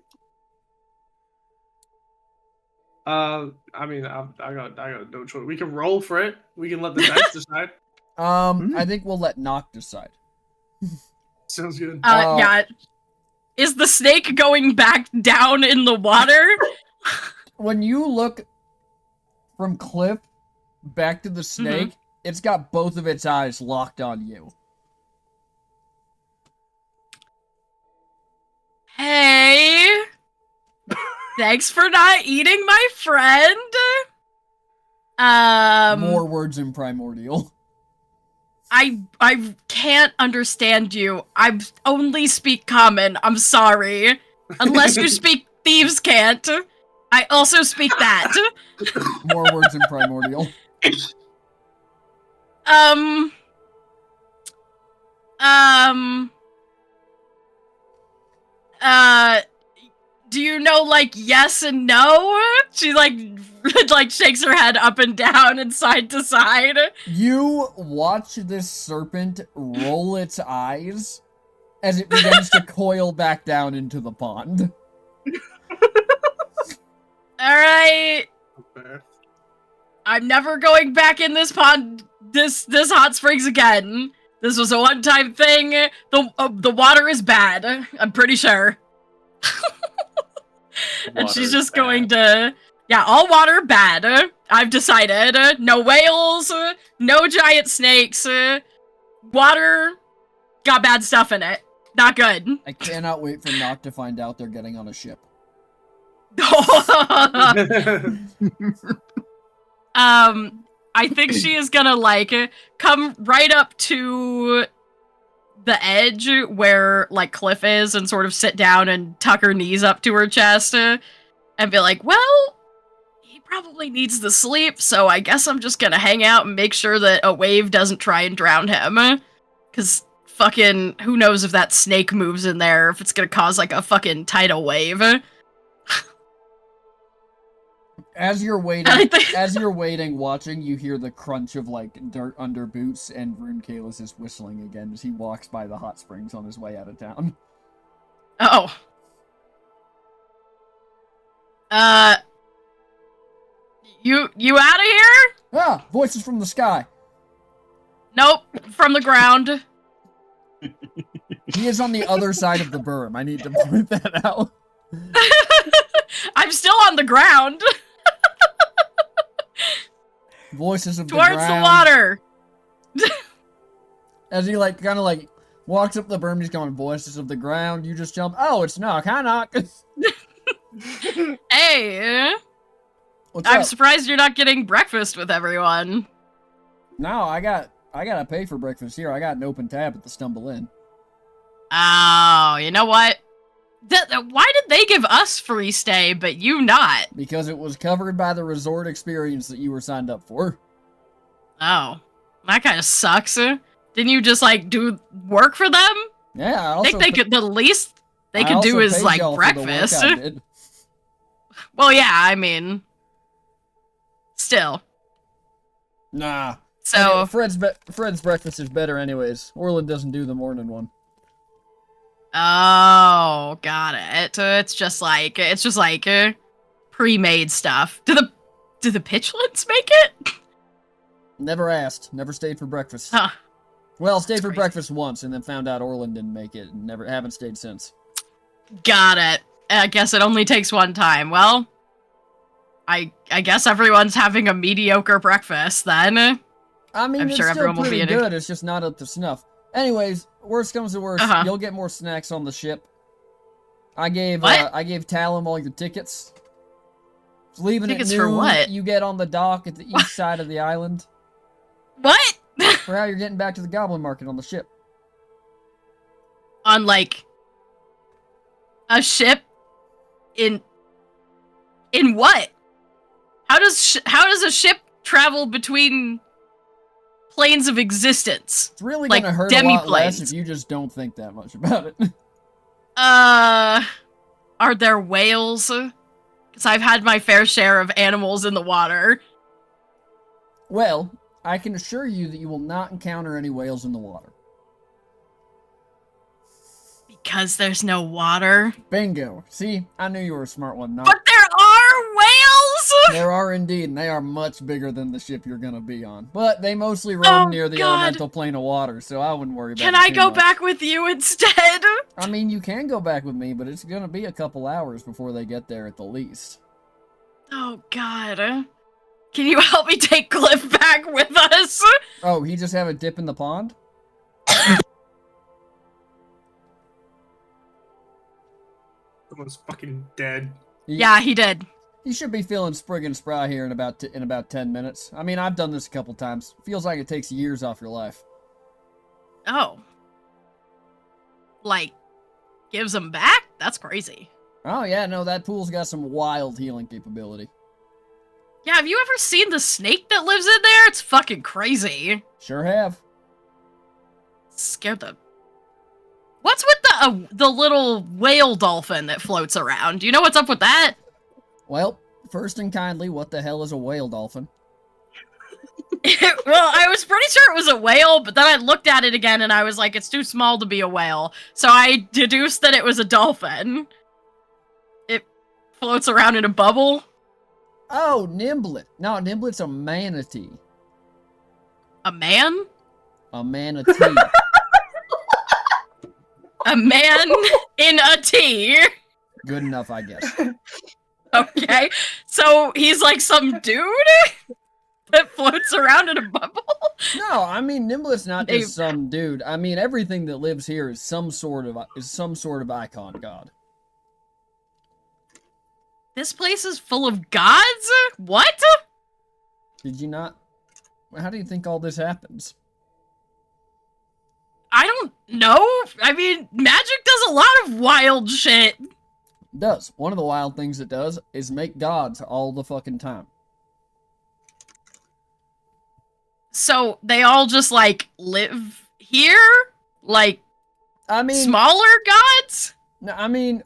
I got no choice. We can roll for it. We can let the dice decide. I think we'll let Nock decide. Sounds good. Yeah. Is the snake going back down in the water? When you look from Cliff back to the snake, it's got both of its eyes locked on you. Hey. Thanks for not eating my friend. More words in primordial. I can't understand you. I only speak common. I'm sorry. Unless you speak thieves can't. I also speak that. More words in primordial. Do you know, like, yes and no? She, like shakes her head up and down and side to side. You watch this serpent roll its eyes as it begins to coil back down into the pond. Alright. Okay. I'm never going back in this pond, this hot springs again. This was a one-time thing. The water is bad. I'm pretty sure. And she's just going to... Yeah, all water bad. I've decided. No whales, no giant snakes. Water got bad stuff in it. Not good. I cannot wait for Noct to find out they're getting on a ship. I think she is gonna, like, come right up to the edge where, like, Cliff is and sort of sit down and tuck her knees up to her chest and be like, well, he probably needs the sleep, so I guess I'm just gonna hang out and make sure that a wave doesn't try and drown him. Because fucking, who knows if that snake moves in there, if it's gonna cause, like, a fucking tidal wave. As you're waiting, watching, you hear the crunch of, like, dirt under boots, and Rune Kalis is whistling again as he walks by the hot springs on his way out of town. Oh. You out of here? Ah! Voices from the sky! Nope, from the ground. He is on the other side of the berm. I need to point that out. I'm still on the ground. Voices of Towards the ground. the water. As he, like, kind of, like, walks up the berm, he's going, voices of the ground, you just jump. Oh, it's Noct. Hi, Noct. Hey. What's I'm up? surprised you're not getting breakfast with everyone. No, I gotta pay for breakfast here. I got an open tab at the Stumble Inn. Oh, you know what? Why did they give us free stay, but you not? Because it was covered by the resort experience that you were signed up for. Oh, that kind of sucks. Didn't you just, like, do work for them? Yeah, I think they could. The least they could do is, like, breakfast. Well, yeah, I mean, still. Nah. So Fred's breakfast is better, anyways. Orland doesn't do the morning one. Oh, got it. It's just like pre-made stuff. Do the pitchlets make it? Never asked. Never stayed for breakfast. Huh. Well, stayed for crazy. breakfast once, and then found out Orland didn't make it, and haven't stayed since. Got it. I guess it only takes one time. Well, I guess everyone's having a mediocre breakfast then. I mean, I'm it's sure still everyone will pretty be in good. It's just not up to snuff. Anyways, worst comes to worst, you'll get more snacks on the ship. I gave Talum all your tickets. Leaving Tickets at for noon, what? You get on the dock at the east side of the island. What? For how you're getting back to the Goblin Market on the ship. On, like, a ship? In what? How does a ship travel between planes of existence? It's really like gonna hurt a lot less demi-planes. if you just don't think that much about it. Are there whales? Because I've had my fair share of animals in the water. Well, I can assure you that you will not encounter any whales in the water. Because there's no water. Bingo. See, I knew you were a smart one, Noct. But there are whales! There are indeed, and they are much bigger than the ship you're gonna be on. But they mostly roam near the elemental plane of water, so I wouldn't worry about it. Can I too go much. back with you instead? I mean, you can go back with me, but it's gonna be a couple hours before they get there at the least. Oh, God. Can you help me take Cliff back with us? Oh, he just have a dip in the pond? Someone's fucking dead. Yeah, he did. He should be feeling sprig and spry here in about 10 minutes. I mean, I've done this a couple times. Feels like it takes years off your life. Oh. Like, gives him back? That's crazy. Oh yeah, no, that pool's got some wild healing capability. Yeah, have you ever seen the snake that lives in there? It's fucking crazy. Sure have. Scared the... What's with the little whale dolphin that floats around? Do you know what's up with that? Well, first and kindly, what the hell is a whale dolphin? Well, I was pretty sure it was a whale, but then I looked at it again and I was like, it's too small to be a whale. So I deduced that it was a dolphin. It floats around in a bubble. Oh, Nimblet. No, Nimblet's a manatee. A man? A manatee. A man in a tea. Good enough, I guess. Okay. So he's like some dude that floats around in a bubble? No, I mean Nimblet's not They- just some dude. I mean everything that lives here is some sort of icon god. This place is full of gods? What? Did you not? How do you think all this happens? I don't know. I mean, magic does a lot of wild shit. It does. One of the wild things it does is make gods all the fucking time. So they all just like live here? Like I mean, smaller gods? no, I mean,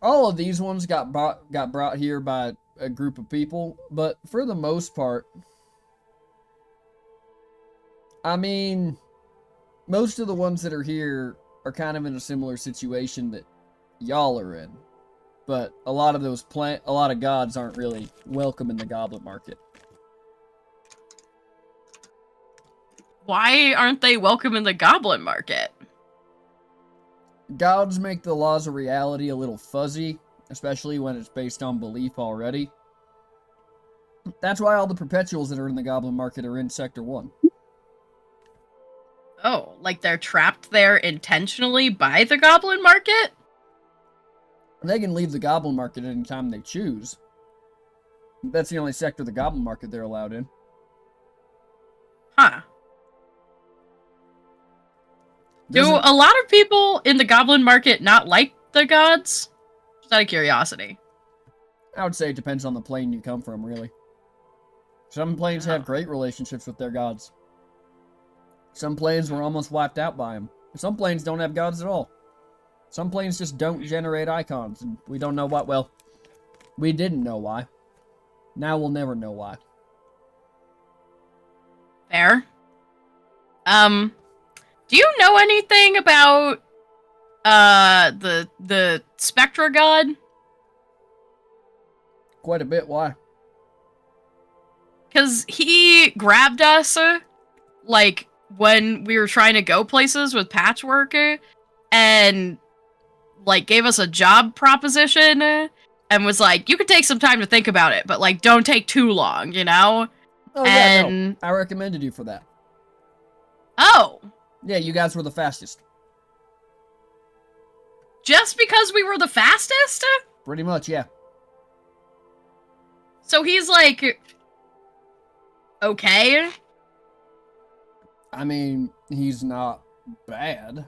all of these ones got brought here by a group of people, but for the most part, I mean, most of the ones that are here are kind of in a similar situation that y'all are in. But a lot of those a lot of gods aren't really welcome in the goblin market. Why aren't they welcome in the goblin market? Gods make the laws of reality a little fuzzy, especially when it's based on belief already. That's why all the perpetuals that are in the goblin market are in Sector 1. Oh, like they're trapped there intentionally by the goblin market? They can leave the goblin market anytime they choose. That's the only sector of the goblin market they're allowed in. Huh. Do Doesn't- a lot of people in the goblin market not like the gods? Just out of curiosity. I would say it depends on the plane you come from, really. Some planes have Oh. great relationships with their gods. Some planes were almost wiped out by them. Some planes don't have gods at all. Some planes just don't generate icons, and we don't know what. Well, we didn't know why. Now we'll never know why. Fair. Do you know anything about the Spectra god? Quite a bit. Why? Cause he grabbed us like when we were trying to go places with Patchwork and like gave us a job proposition and was like, you could take some time to think about it, but like don't take too long, you know? Oh yeah, no. And I recommended you for that. oh, Yeah, you guys were the fastest. just because we were the fastest? Pretty much, yeah. So he's like, okay. I mean, he's not bad.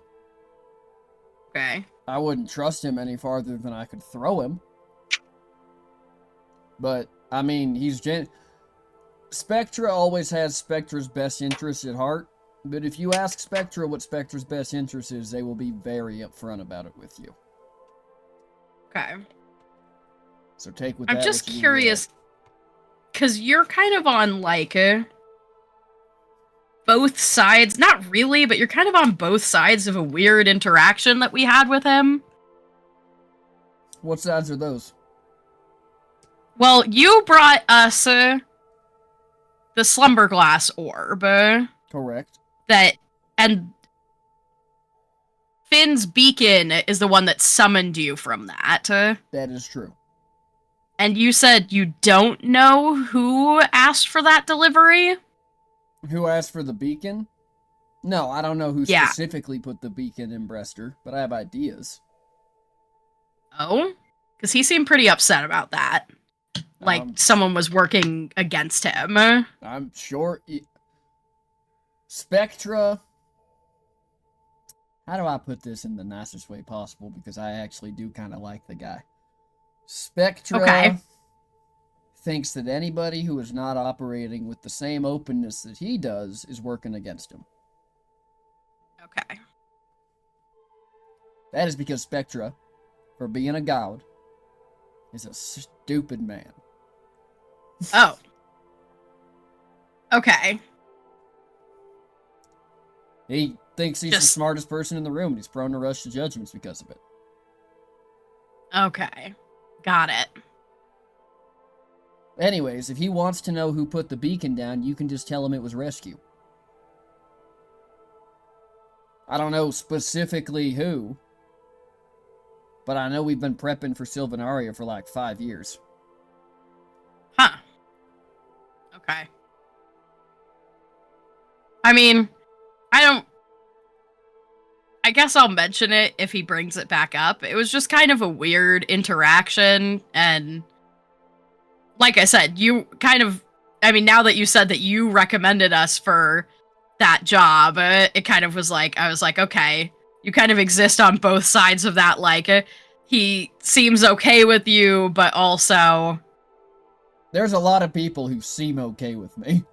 Okay. I wouldn't trust him any farther than I could throw him. But, I mean, Spectra always has Spectra's best interests at heart. But if you ask Spectra what Spectra's best interest is, they will be very upfront about it with you. Okay. So take with I'm that just what you will. curious, because you're kind of on, like, both sides. Not really, but you're kind of on both sides of a weird interaction that we had with him. What sides are those? Well, you brought us the Slumberglass orb. Correct. And Finn's beacon is the one that summoned you from that. That is true. And you said you don't know who asked for that delivery? Who asked for the beacon? No, I don't know who Yeah. specifically put the beacon in Brester, but I have ideas. Oh? Because he seemed pretty upset about that. Like, someone was working against him. I'm sure. Spectra. How do I put this in the nicest way possible? Because I actually do kind of like the guy. Spectra Okay. thinks that anybody who is not operating with the same openness that he does is working against him. Okay. That is because Spectra, for being a god, is a stupid man. Oh. Okay. He thinks he's the Just- smartest person in the room, and he's prone to rush to judgments because of it. Okay. Got it. Anyways, if he wants to know who put the beacon down, you can just tell him it was rescue. I don't know specifically who, but I know we've been prepping for Sylvanaria for like 5 years. Huh. Okay. I mean, I guess I'll mention it if he brings it back up. It was just kind of a weird interaction, and like I said, you kind of, I mean, now that you said that you recommended us for that job, it kind of was like, I was like, okay, you kind of exist on both sides of that, like, he seems okay with you, but also... There's a lot of people who seem okay with me.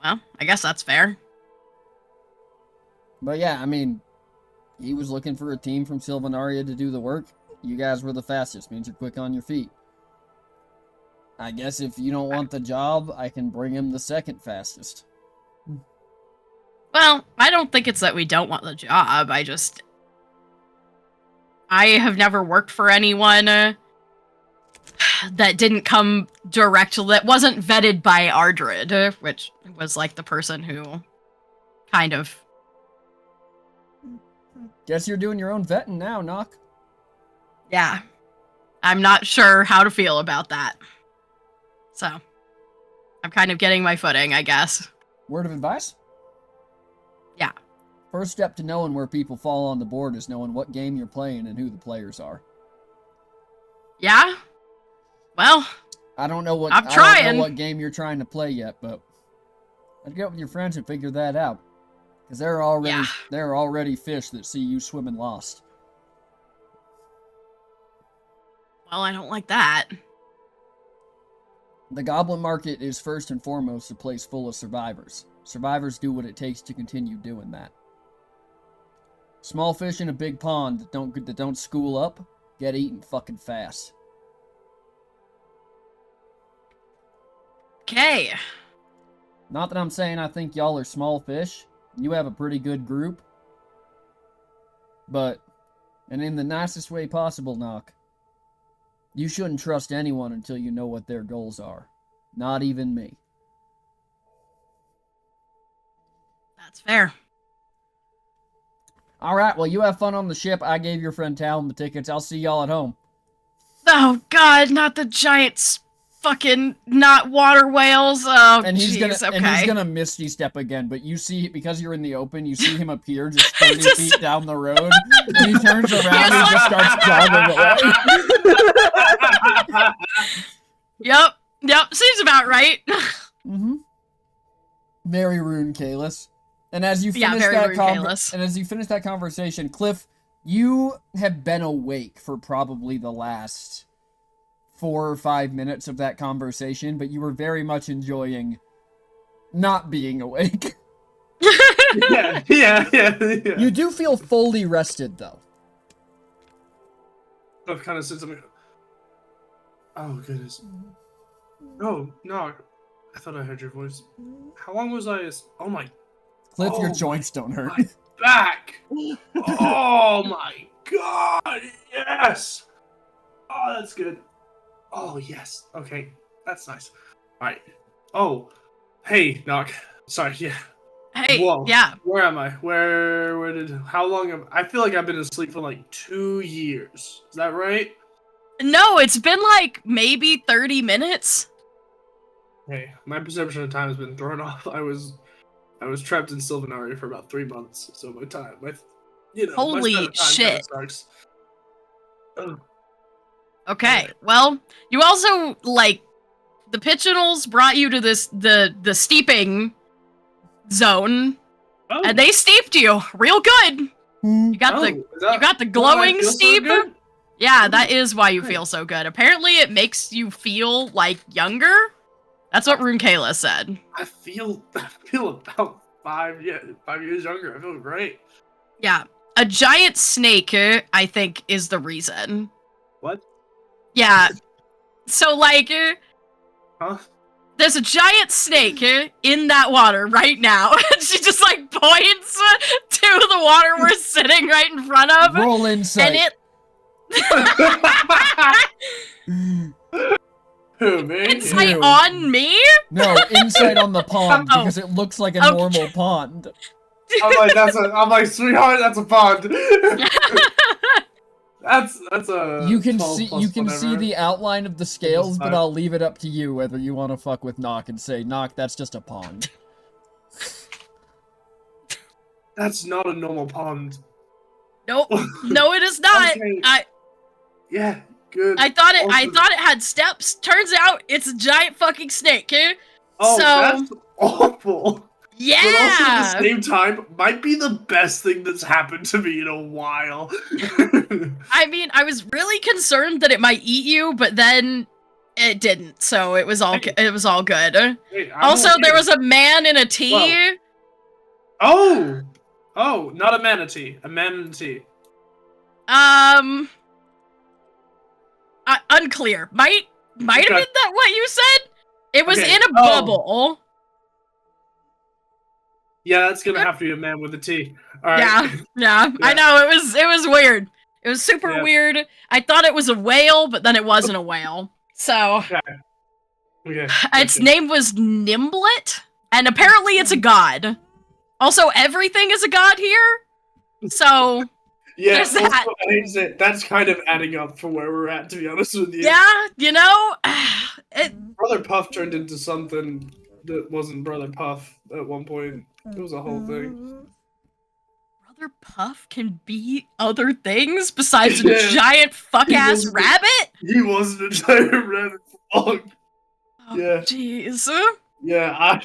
Well, I guess that's fair. But yeah, I mean, he was looking for a team from Sylvanaria to do the work. You guys were the fastest, means you're quick on your feet. I guess if you don't want the job, I can bring him the second fastest. Well, I don't think it's that we don't want the job. I have never worked for anyone that didn't come directly, that wasn't vetted by Ardred, which was like the person who kind of... Guess you're doing your own vetting now, Nock. Yeah. I'm not sure how to feel about that. So, I'm kind of getting my footing, I guess. Word of advice? Yeah. First step to knowing where people fall on the board is knowing what game you're playing and who the players are. Yeah? Well, I don't know what I'm I don't trying. know what game you're trying to play yet, but I'd get with your friends and figure that out. Because there are already fish that see you swimming lost. well, I don't like that. The Goblin Market is first and foremost a place full of survivors. Survivors do what it takes to continue doing that. Small fish in a big pond that don't school up get eaten fucking fast. Okay. Not that I'm saying I think y'all are small fish. You have a pretty good group. But, and in the nicest way possible, Nock, you shouldn't trust anyone until you know what their goals are. Not even me. That's fair. Alright, well, you have fun on the ship. I gave your friend Talon the tickets. I'll see y'all at home. Oh god, not the giant fucking not water whales. Oh, And he's jeez, gonna okay. and he's gonna misty step again, but you see, because you're in the open, you see him appear just 30 Just- feet down the road, and he turns around and just starts jogging away. Yep, seems about right. Mm-hmm. Very Rune Kalis. And as you Yeah, finish very that Rune Kalis. and as you finish that conversation, Cliff, you have been awake for probably the last 4 or 5 minutes of that conversation, but you were very much enjoying not being awake. Yeah. You do feel fully rested, though. I've kind of said something. Oh goodness. Oh no, I thought I heard your voice. How long was I? Oh my Cliff, your Oh joints don't hurt. my back! Oh my god! Yes. Oh, that's good. Oh yes. Okay, that's nice. All right. Oh, hey, Nock. Sorry. Yeah. Hey, Whoa. yeah. Where am I? Where did? How long am I? Feel like I've been asleep for like 2 years. Is that right? No, it's been like maybe 30 minutes. Hey, my perception of time has been thrown off. I was trapped in Sylvanaria for about 3 months, so my Holy span of time shit. kinda sucks. Ugh. Okay, well, you also, like, the Pigeonals brought you to the steeping zone, Oh, and they steeped you real good. You got oh, the is that you got the why I glowing feel so steep. good? Yeah, that is why you Great. feel so good. Apparently, it makes you feel like younger. That's what Rune Kayla said. I feel about 5 years younger. I feel great. Yeah, a giant snake, I think, is the reason. What? Yeah. So, like, Huh? there's a giant snake in that water right now. And she just like points to the water we're sitting right in front of. Roll insight. And Who, me? insight You. on me? No, insight on the pond Oh. because it looks like a Okay. normal pond. I'm like, sweetheart, that's a pond. that's a. You can 12 see plus you can see whatever. the outline of the scales, but five. I'll leave it up to you whether you want to fuck with Knock and say, Knock, that's just a pond. That's not a normal pond. Nope. No, it is not. Okay. Yeah, good. I thought it Awesome. had steps. Turns out it's a giant fucking snake. Oh, so that's awful. yeah. But also at the same time, might be the best thing that's happened to me in a while. I mean, I was really concerned that it might eat you, but then it didn't. So it was all good. Hey, I'm Also, okay. there was a man in a tea. Well. Oh, not a manatee. A manatee. Unclear. Might have Okay. been that what you said? It was Okay. in a Oh. bubble. Yeah, that's gonna have to be a man with a T. All right. Yeah. I Yeah. know it was weird. It was super Yeah. weird. I thought it was a whale, but then it wasn't a whale. So Okay. its okay. name was Nimblet, and apparently it's a god. Also, everything is a god here. So Yeah, there's also, that. I hate to say it, that's kind of adding up for where we're at, to be honest with you. yeah, you know, Brother Puff turned into something that wasn't Brother Puff at one point. It was a whole thing. Brother Puff can be other things besides a Yeah. giant fuck ass wasn't- rabbit. He wasn't a giant rabbit for long. Oh, Yeah. jeez. Yeah,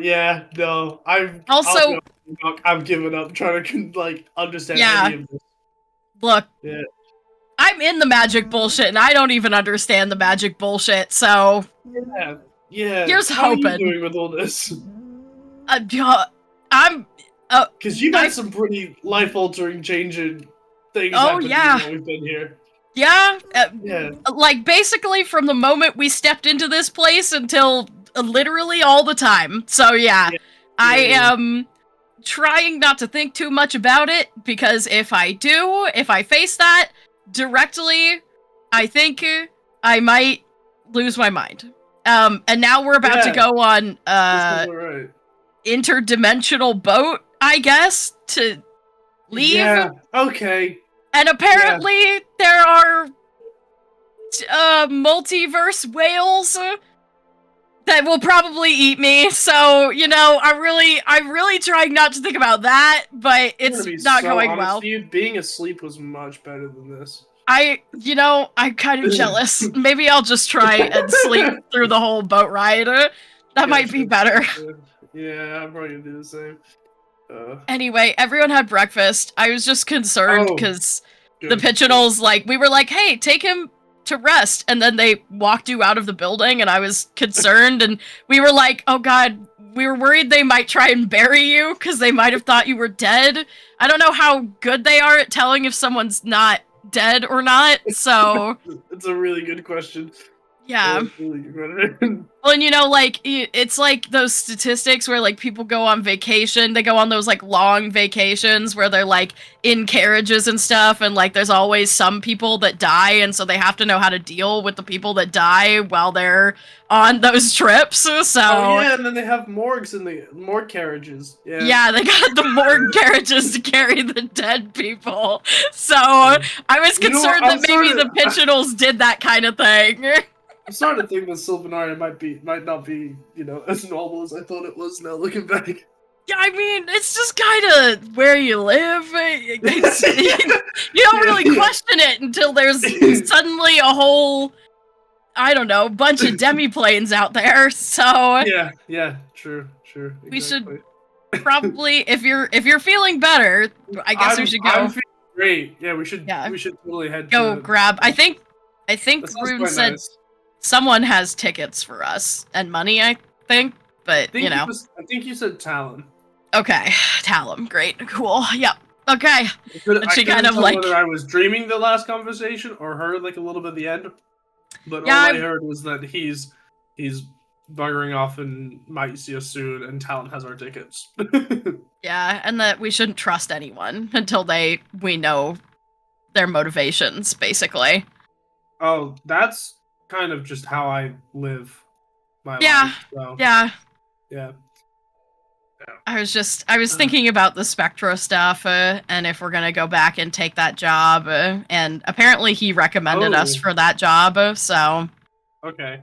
yeah, no. Also- I've given up trying to like understand Yeah. any of this. Look, Yeah. I'm in the magic bullshit, and I don't even understand the magic bullshit. So, Yeah. Here's How are hoping. you doing with all this? I'm. Because you've had some pretty life-altering, changing things. Oh, happen to you yeah. while we've been here. Yeah. Yeah. Like basically from the moment we stepped into this place until literally all the time. So yeah, I yeah. am trying not to think too much about it because if I face that directly, I think I might lose my mind. And now we're about to Yeah. go on That's alright. interdimensional boat, I guess, to leave. Yeah. Okay. And apparently there are multiverse whales that will probably eat me. So, you know, I'm really trying not to think about that, but I'm it's gonna be not so going honest well. with you, being asleep was much better than this. I'm kind of jealous. Maybe I'll just try and sleep through the whole boat ride. That might be sure. better. Yeah, I'm probably gonna do the same. Anyway, everyone had breakfast. I was just concerned Oh, because the good. Pigeonals, we were like, hey, take him to rest. And then they walked you out of the building, and I was concerned. And we were like, oh god, we were worried they might try and bury you because they might have thought you were dead. I don't know how good they are at telling if someone's not dead or not. So, It's a really good question. yeah. That's a really good question. Well, and it's like those statistics where people go on vacation. They go on those long vacations where they're in carriages and stuff, and there's always some people that die, and so they have to know how to deal with the people that die while they're on those trips. So Oh yeah, and then they have morgues in the morgue carriages. Yeah. yeah, they got the morgue carriages to carry the dead people. So I was You know what, concerned I'm that maybe sorta- the Pigeonals did that kind of thing. I'm starting to think that Sylvanaria might not be, as normal as I thought it was now looking back. Yeah, I mean, it's just kind of where you live. You don't really question it until there's suddenly a whole, I don't know, bunch of demi-planes out there. So Yeah, true. We should exactly. probably, if you're feeling better, I guess we should go I'm feeling great. Yeah, we should totally head go to grab. I think that sounds Rune quite said nice. someone has tickets for us and money. I think, but I think you said Talon. okay, Talum, great, cool, yep, okay. I couldn't she kind of, tell like- whether I was dreaming the last conversation or heard a little bit at the end. But Yeah, all I I've- heard was that he's buggering off and might see us soon, and Talon has our tickets. Yeah, and that we shouldn't trust anyone until we know their motivations, basically. Oh, that's kind of just how I live my Yeah, life. So, yeah. yeah. I was thinking about the Spectra stuff, and if we're gonna go back and take that job, and apparently he recommended us for that job, so. Okay.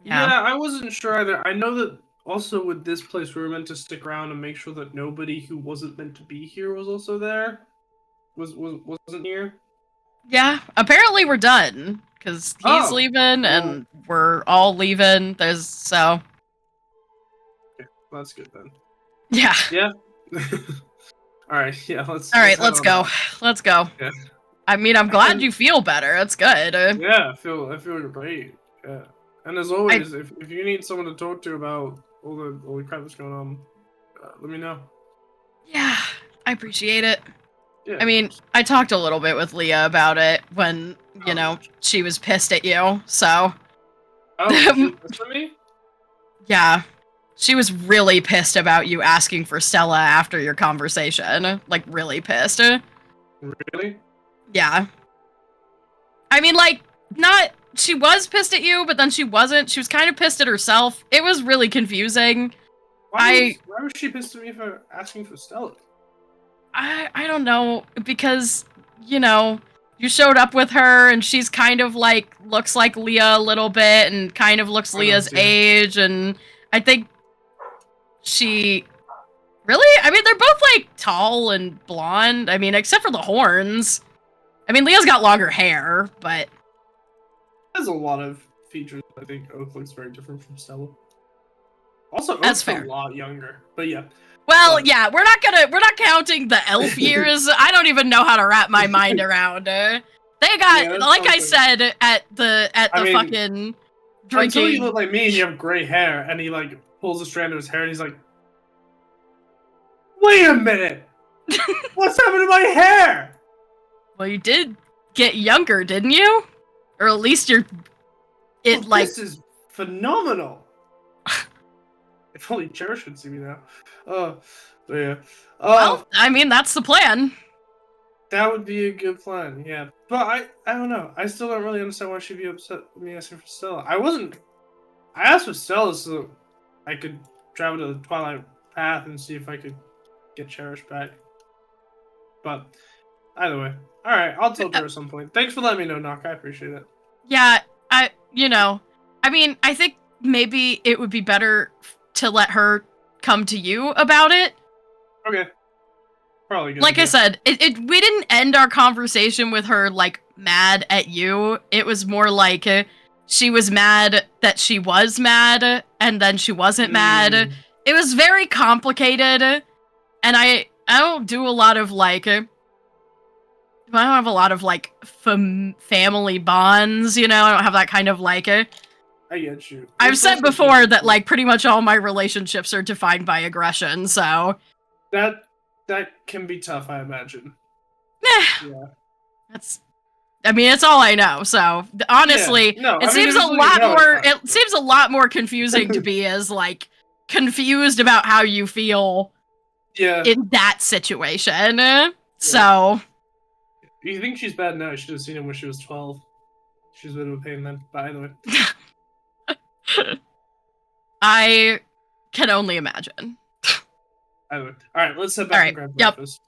Yeah. Yeah, I wasn't sure either. I know that also with this place we were meant to stick around and make sure that nobody who wasn't meant to be here was also there. Wasn't here. Yeah, apparently we're done, because he's leaving, and we're all leaving, so. Okay, that's good then. Yeah. Yeah. Alright, yeah, let's let's go. Let's go. Yeah. I mean, I'm glad you feel better. That's good. Yeah, I feel great. Yeah. And as always, if you need someone to talk to about all the crap that's going on, let me know. Yeah, I appreciate it. Yeah. I mean, I talked a little bit with Leah about it when, she was pissed at you, so. Oh, she pissed at me? Yeah. She was really pissed about you asking for Stella after your conversation. Like, really pissed. Really? Yeah. I mean, like, she was pissed at you, but then she wasn't. She was kind of pissed at herself. It was really confusing. Why was she pissed at me for asking for Stella? I don't know, because, you showed up with her, and she's kind of, like, looks like Leah a little bit, and kind of looks Leah's age, and I think really? I mean, they're both, like, tall and blonde. I mean, except for the horns. I mean, Leah's got longer hair, but... There's a lot of features I think Oak looks very different from Stella. Also, That's Oak's fair. a lot younger, but yeah. Well, yeah, we're not counting the elf years. I don't even know how to wrap my mind around it. They got, like I said, at the fucking drinking... Until you look like me and you have gray hair, and he, like, pulls a strand of his hair, and he's like, wait a minute! What's happened to my hair? Well, you did get younger, didn't you? Or at least This is phenomenal! If only Cherish could see me now. But yeah. Well, I mean, that's the plan. That would be a good plan, yeah. But I don't know. I still don't really understand why she'd be upset with me asking for Stella. I asked for Stella so I could travel to the Twilight Path and see if I could get Cherish back. But either way. Alright, I'll talk to her at some point. Thanks for letting me know, Knock. I appreciate it. Yeah, I mean, I think maybe it would be better to let her come to you about it. Okay. Probably good. Like I said, we didn't end our conversation with her, like, mad at you. It was more like she was mad that she was mad, and then she wasn't mad. It was very complicated, and I don't do a lot of, like... I don't have a lot of, like, family bonds, I don't have that kind of, like... I get you. I've said before that, like, pretty much all my relationships are defined by aggression, so... That can be tough, I imagine. Yeah. It's all I know, so, honestly, it seems a lot more confusing to be as, like, confused about how you feel in that situation, so... You think she's bad now? You should have seen him when she was 12. She's a bit of a pain then, but either way. I can only imagine. Alright, let's head back and grab breakfast.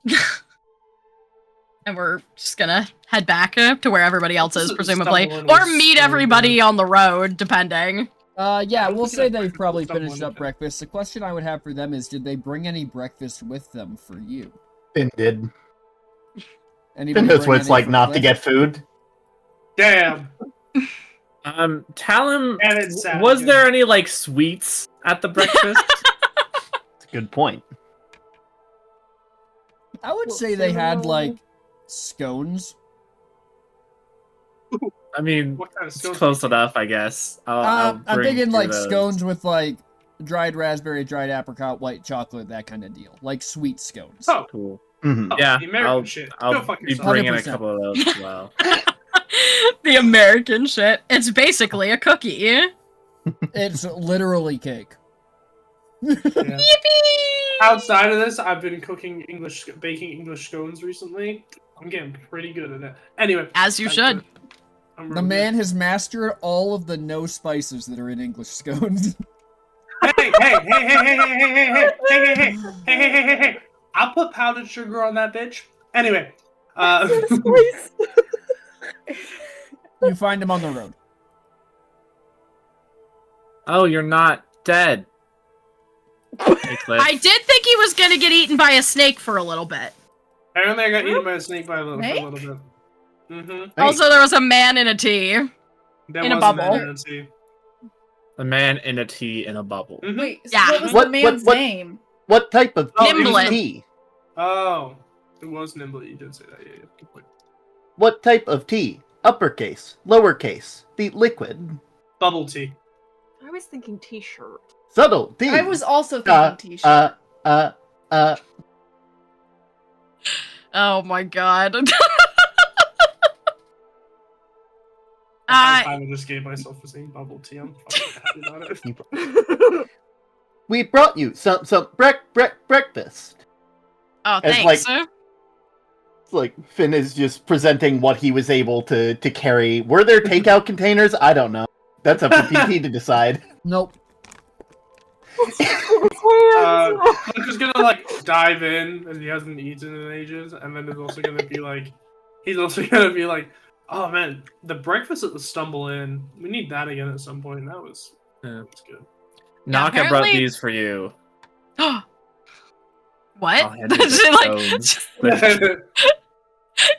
And we're just gonna head back to where everybody else is, presumably. Or meet everybody on the road, depending. Yeah, we'll say they've probably finished up breakfast. The question I would have for them is, did they bring any breakfast with them for you? Finn did. Anybody Finn knows what bring it's like any not for to get food. Damn! Talon, was there any, like, sweets at the breakfast? That's a good point. I would say they had, like, scones. I mean, What kind of it's scones? close enough, I guess. I'm thinking, like, those. scones with, like, dried raspberry, dried apricot, white chocolate, that kind of deal. Like, sweet scones. Oh, Cool. Mm-hmm. Yeah, the American shit. Go I'll fuck be yourself. bringing a 100%. couple of those as well. The American shit. It's basically a cookie. It's literally cake. Yeah. Yippee! Outside of this, I've been baking English scones recently. I'm getting pretty good at it. Anyway, As you should. The man has mastered all of the no spices that are in English scones. Hey! I'll put powdered sugar on that bitch. Anyway, You find him on the road. Oh, you're not dead. Hey, Cliff. I did think he was gonna get eaten by a snake for a little bit. apparently I got eaten by a snake for a little Snake? bit. Mm-hmm. Also, there was a man in a tea. There In a was bubble. man in a tea. A man in a tea in a bubble. Mhm. Wait, so Yeah. what was What- the man's what- name? What type of Oh, Nimblin. tea? Oh, it was Nimble. You did say that. Yeah. Good point. What type of tea? Uppercase, lowercase, the liquid, Bubble tea. I was thinking t-shirt. subtle tea. I was also thinking t-shirt. Oh my god. I kind of just gave myself for saying bubble tea. I'm fucking happy about it. We brought you some breakfast. Oh, It's thanks. It's like Finn is just presenting what he was able to carry. Were there takeout containers? I don't know. That's up to PT to decide. Nope. I'm just gonna like dive in, and he hasn't eaten in ages, and then he's also gonna be like, oh man, the breakfast at the Stumble Inn. We need that again at some point. That's good. Naka brought apparently- these for you. What? I'll hand you the Is it like, stones.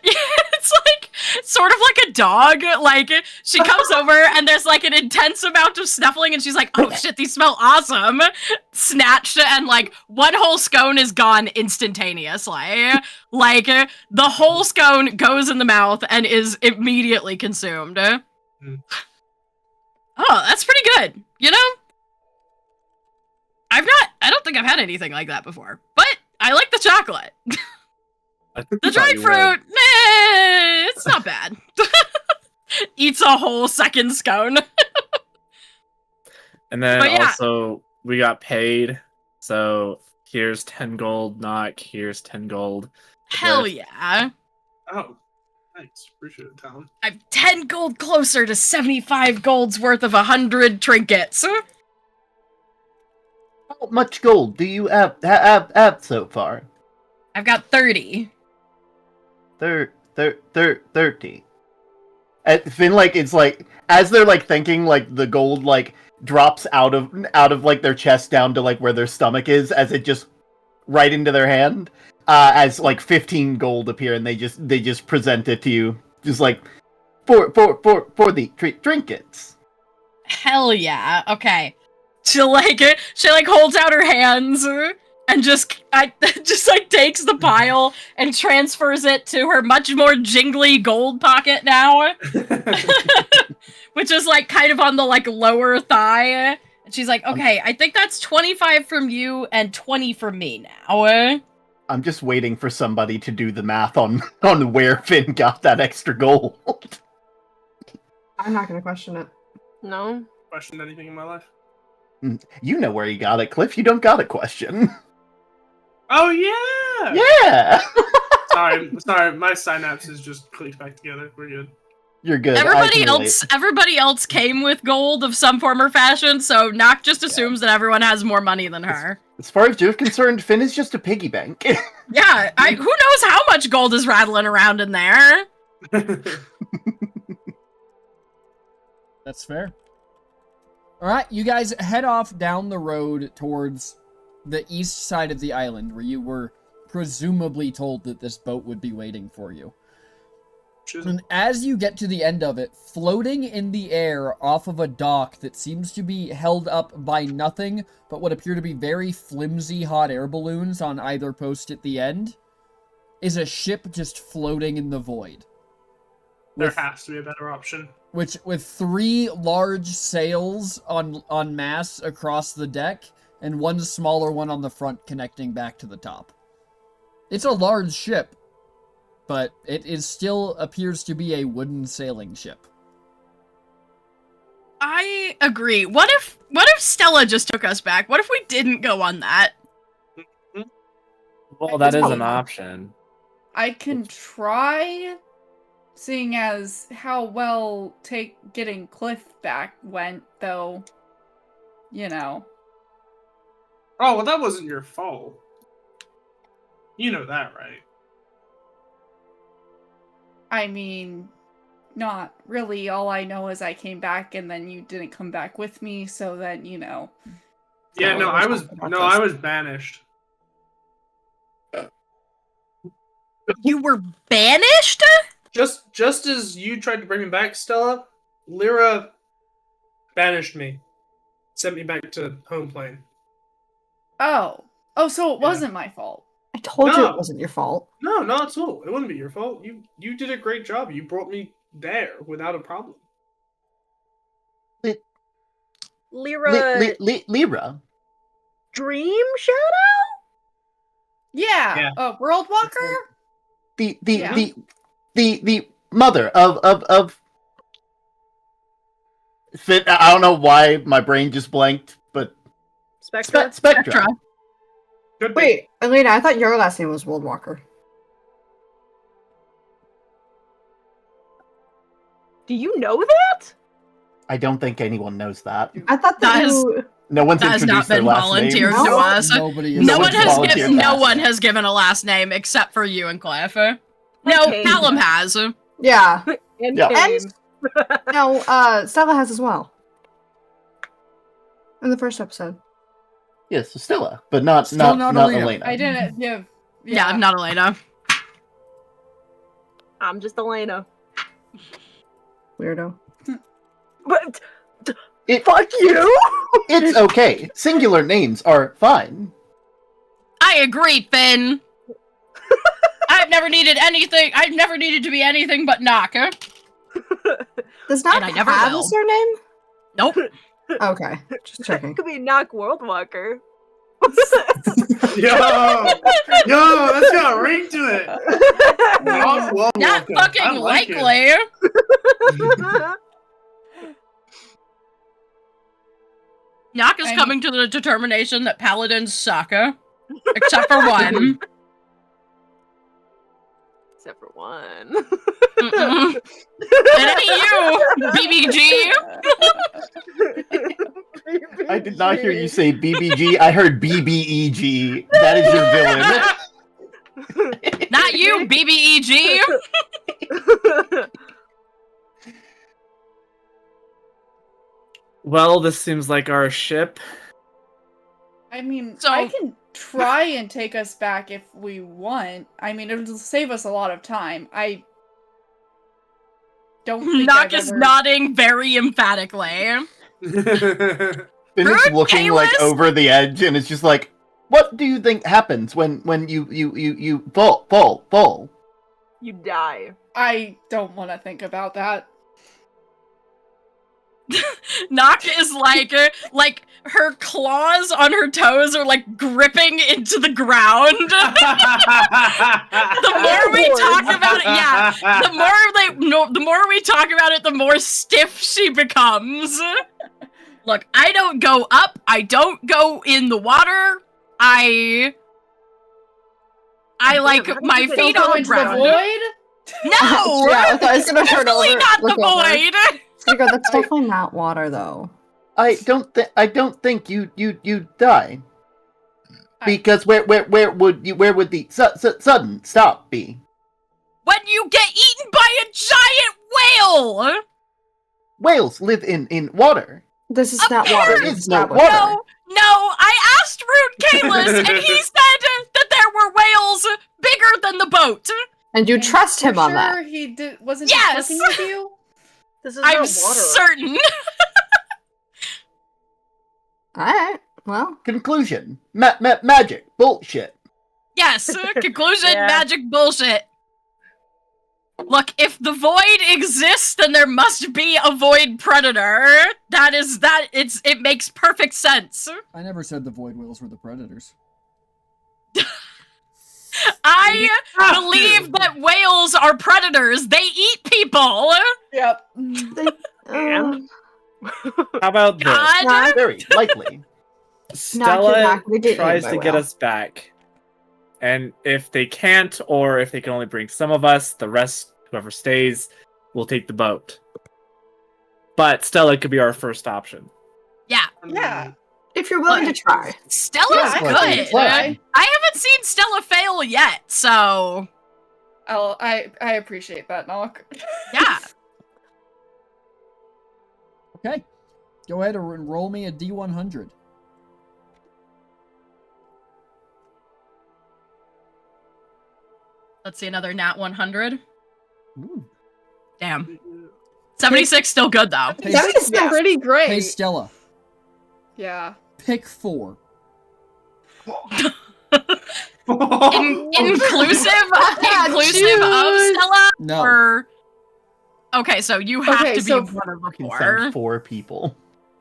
it's like sort of like a dog. Like she comes over and there's like an intense amount of snuffling, and she's like, "Oh shit, these smell awesome!" Snatched, and like one whole scone is gone instantaneously. Like the whole scone goes in the mouth and is immediately consumed. Mm. Oh, that's pretty good. You know, I don't think I've had anything like that before, but I like the chocolate. I The thought dried you fruit, would. it's not bad. Eats a whole second scone. And then But yeah. also, we got paid. So here's 10 gold, Knock. Here's 10 gold. Hell With- yeah. Oh, thanks. Appreciate it, Talon. I'm 10 gold closer to 75 gold's worth of 100 trinkets. How much gold do you have so far? I've got 30. 30. And Finn, like, it's like, as they're like thinking, like the gold like drops out of like their chest down to like where their stomach is, as it just right into their hand, as like 15 gold appear, and they just present it to you, just like for the trinkets. Hell yeah. Okay. She like holds out her hands and just like takes the pile and transfers it to her much more jingly gold pocket now. Which is like kind of on the like lower thigh. And she's like, "Okay, I think that's 25 from you and 20 from me now." I'm just waiting for somebody to do the math on where Finn got that extra gold. I'm not gonna question it. No. Questioned anything in my life? You know where you got it, Cliff. You don't got a question. Oh yeah. Yeah. Sorry. My synapses just clicked back together. We're good. You're good. I Everybody can relate. else came with gold of some form or fashion, so Nock just assumes that everyone has more money than her. As far as you're concerned, Finn is just a piggy bank. Yeah, who knows how much gold is rattling around in there? That's fair. Alright, you guys head off down the road towards the east side of the island, where you were presumably told that this boat would be waiting for you. And as you get to the end of it, floating in the air off of a dock that seems to be held up by nothing but what appear to be very flimsy hot air balloons on either post at the end, is a ship just floating in the void. There has to be a better option. Which, with 3 large sails on mass across the deck, and 1 smaller one on the front connecting back to the top. It's a large ship, but it is still appears to be a wooden sailing ship. I agree. What if Stella just took us back? What if we didn't go on that? Well, that is Oh. an option. I can try, seeing as how well getting Cliff back went, though. You know. Oh, well, that wasn't your fault. You know that, right? I mean, not really. All I know is I came back and then you didn't come back with me, so then, you know. Yeah, So no, I was something about no, this. I was banished. You were banished? Just as you tried to bring me back, Stella, Lyra banished me. Sent me back to home plane. Oh, so it wasn't my fault. I told you No. it wasn't your fault. No, not at all. It wouldn't be your fault. You did a great job. You brought me there without a problem. Lyra Lyra. Dream Shadow? Yeah. Yeah. World Walker? Yeah. The mother of Finn. I don't know why my brain just blanked, but Spectra? Spectra. Could be. Wait, Elena, I thought your last name was World Walker. Do you know that? I don't think anyone knows that. I thought that That is- you... No one's That has not introduced their been last volunteered names. to us. Nobody is No No one one's has volunteered given. No that. one has given a last name except for you and Cliff. No, Okay. Callum has. Yeah. And Yeah. Kane. No, Stella has as well. In the first episode. Yes, Stella, but not Still not not Elena. Elena. I didn't give. Yeah, I'm not Elena. I'm just Elena. Weirdo. But It- fuck you! It's okay. Singular names are fine. I agree, Finn. I've never needed anything. I've never needed to be anything but Naka. Does not And I never have will. a surname? Nope. Okay, just checking. Could be Knock World Walker. Yo, that's got a ring to it. Not well Not welcome. fucking I like it. likely. Naka's I mean- coming to the determination that paladins suck. Except for one. Except for one. Mm-mm. It ain't you, BBG. I did not hear you say BBG. I heard BBEG. That is your villain. Not you, BBEG. Well, this seems like our ship. I mean, So- I can try and take us back if we want. I mean, it'll save us a lot of time. I don't think Knock I've is ever... nodding very emphatically. Finn is Rude, looking like Kalis! over the edge, and it's just like, what do you think happens when you fall? You die. I don't want to think about that. Knock is like her claws on her toes are like gripping into the ground. The more we talk about it, yeah, the more we talk about it, the more stiff she becomes. Look, I don't go up. I don't go in the water. I like Damn, how my did you feet Don't on go the into the ground. void? No, Yeah, I thought I was gonna turn definitely over, not the look over. void. Hugo, that's definitely not water, though. I don't think you die. Because where would the sudden stop be? When you get eaten by a giant whale. Whales live in water. This is not water. Apparently- There it's is no established. water. No, I asked Rude Kalis, and he said that there were whales bigger than the boat. And you And trust him you're on sure that. he wasn't Yes! just fucking with you? This is I'm not water. certain. Alright, well. Conclusion: magic bullshit. Yes, conclusion, Yeah. magic bullshit. Look, if the void exists, then there must be a void predator. It makes perfect sense. I never said the void whales were the predators. I believe that whales are predators. They eat people. Yep. And? How about this? God. Very likely. Stella we did tries by to get will. us back. And if they can't, or if they can only bring some of us, the rest, whoever stays, will take the boat. But Stella could be our first option. Yeah. Yeah. If you're willing Look, to try. Stella's Yeah, I good. can try. I haven't seen Stella fail yet, so I appreciate that, Knock. yeah. Okay. Go ahead and roll me a D100. Let's see, another nat 100. Ooh. Damn. 76 still good though. Hey, That is Yeah. pretty great. Hey, Stella, Yeah. pick 4. Inclusive of Stella? No. Or okay, so you have Okay, to be so- one of the Can 4. send 4 people.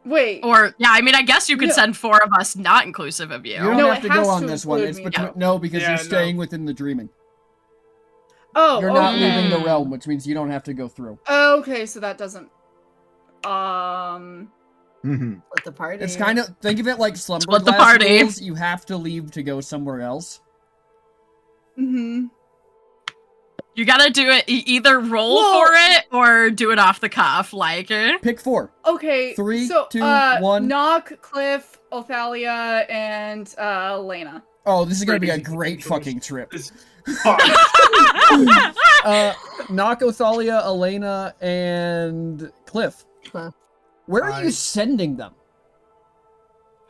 Wait. Or yeah, I mean, I guess you could No. send 4 of us, not inclusive of you. You don't No, have it to has go on to this one. include It's me, between, though. no, because Yeah, you're no. staying within the dreaming. Oh, You're not okay. leaving the realm, which means you don't have to go through. Okay, so that doesn't. Mhm. With the party. It's kind of, think of it like slumber Split the glass party. rules. You have to leave to go somewhere else. Mm-hmm. You gotta do it. Either roll Well- for it or do it off the cuff. Like, Pick 4. Okay. 3, so, 2, 1. Knock, Cliff, Othalia, and Lena. Oh, this is gonna be a Crazy great choice. fucking trip. This- Fuck. Knock, Othalia, Elena, and Cliff. Cliff. Where are you Hi. sending them?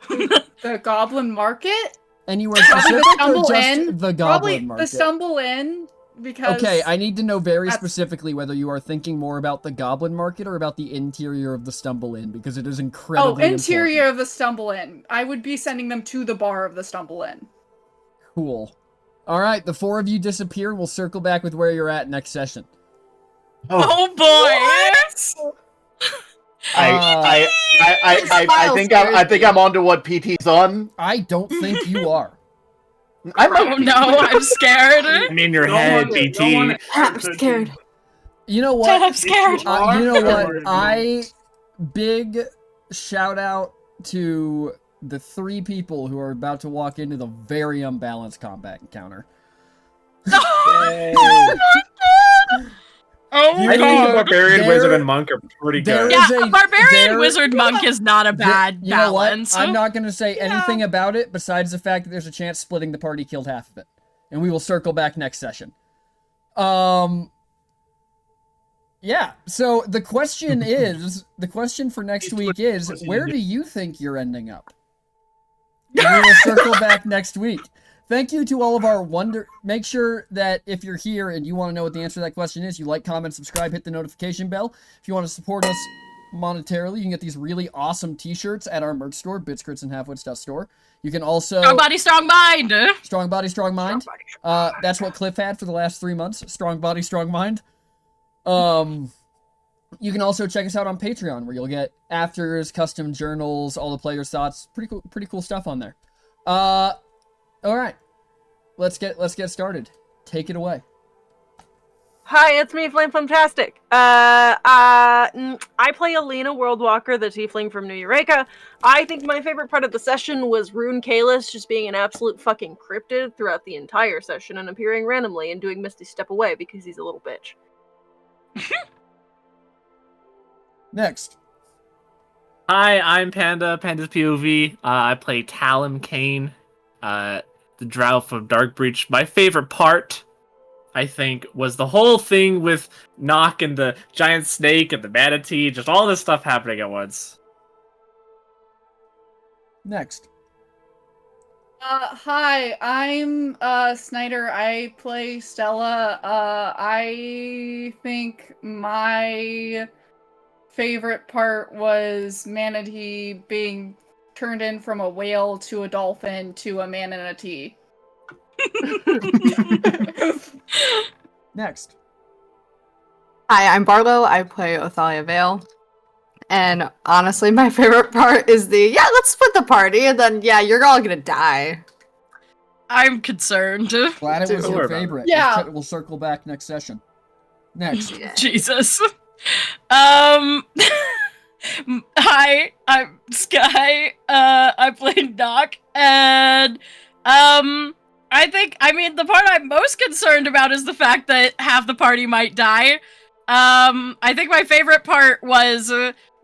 The Goblin Market? Anywhere Probably specific the or Stumble just Inn. the Probably Goblin Market? the Stumble Inn, because... Okay, I need to know very That's- specifically whether you are thinking more about the Goblin Market or about the interior of the Stumble Inn, because it is incredibly interior important. of the Stumble Inn. I would be sending them to the bar of the Stumble Inn. Cool. All right, the 4 of you disappear. We'll circle back with where you're at next session. oh boy! I think I'm onto what PT's on. I don't think you are. I Oh might be. no, I'm scared. I'm in your Don't head, want- BT. don't want- I'm scared. You know I'm what? scared. You know what? I Big shout out to the 3 people who are about to walk into the very unbalanced combat encounter. Oh I think the god. barbarian, There- wizard, and monk are pretty there good. is Yeah, a- a barbarian there- wizard monk is not a bad You know what? balance. I'm not going to say anything about it besides the fact that there's a chance splitting the party killed half of it. And we will circle back next session. Yeah, so the question is, the question for next week is, where do you think you're ending up? And we will circle back next week. Thank you to all of our make sure that if you're here and you want to know what the answer to that question is, you like, comment, subscribe, hit the notification bell. If you want to support us monetarily, you can get these really awesome t-shirts at our merch store, Bitscrits and Halfwits.store. You can also... Strong body, strong mind. Strong body, strong mind. That's what Cliff had for the last 3 months. Strong body, strong mind. You can also check us out on Patreon, where you'll get afters, custom journals, all the players' thoughts. Pretty cool stuff on there. All right, let's get started. Take it away. Hi, it's me, Flamtastic. I play Alina Worldwalker, the tiefling from New Eureka. I think my favorite part of the session was Rune Kalis just being an absolute fucking cryptid throughout the entire session and appearing randomly and doing Misty Step Away because he's a little bitch. Next. Hi, I'm Panda, Panda's POV. I play Talon Kane, the drow from Darkbreach. My favorite part, I think, was the whole thing with Nock and the giant snake and the manatee, just all this stuff happening at once. Next. Hi, I'm Snyder. I play Stella. I think my favorite part was Manatee being turned in from a whale to a dolphin to a man in a tea. Next. Hi, I'm Barlow. I play Othalia Vale. And honestly, my favorite part is let's split the party, and then, you're all gonna die. I'm concerned. Glad it was Don't your worry about it. favorite. Yeah. We'll circle back next session. Next. Jesus. Hi, I'm Sky. I played Doc, and the part I'm most concerned about is the fact that half the party might die. I think my favorite part was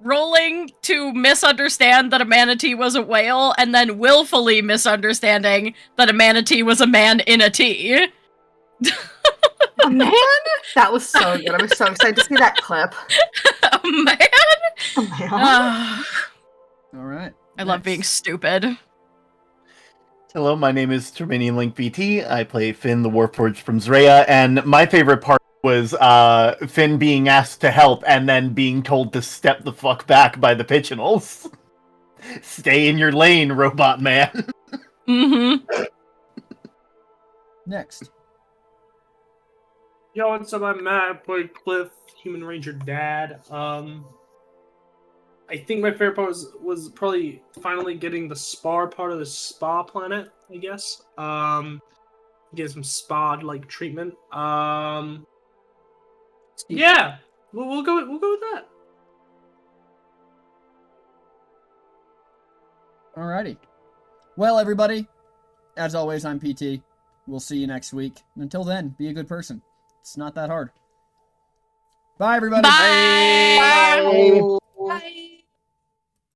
rolling to misunderstand that a manatee was a whale, and then willfully misunderstanding that a manatee was a man in a tea. A man? That was so good. I'm so excited to see that clip. A man? A man? All right. I love being stupid. Hello, my name is Terminian Link VT. I play Finn, the Warforged from Zrea, and my favorite part was Finn being asked to help and then being told to step the fuck back by the Pigeonals. Stay in your lane, robot man. Mm-hmm. Next. Yo, what's up? I'm Matt. I play Cliff, Human Ranger Dad. I think my favorite part was probably finally getting the spa part of the spa planet, I guess. Get some spa like treatment. Yeah, we'll go with that. Alrighty. Well, everybody, as always, I'm PT. We'll see you next week. And until then, be a good person. It's not that hard. Bye, everybody. Bye. Bye.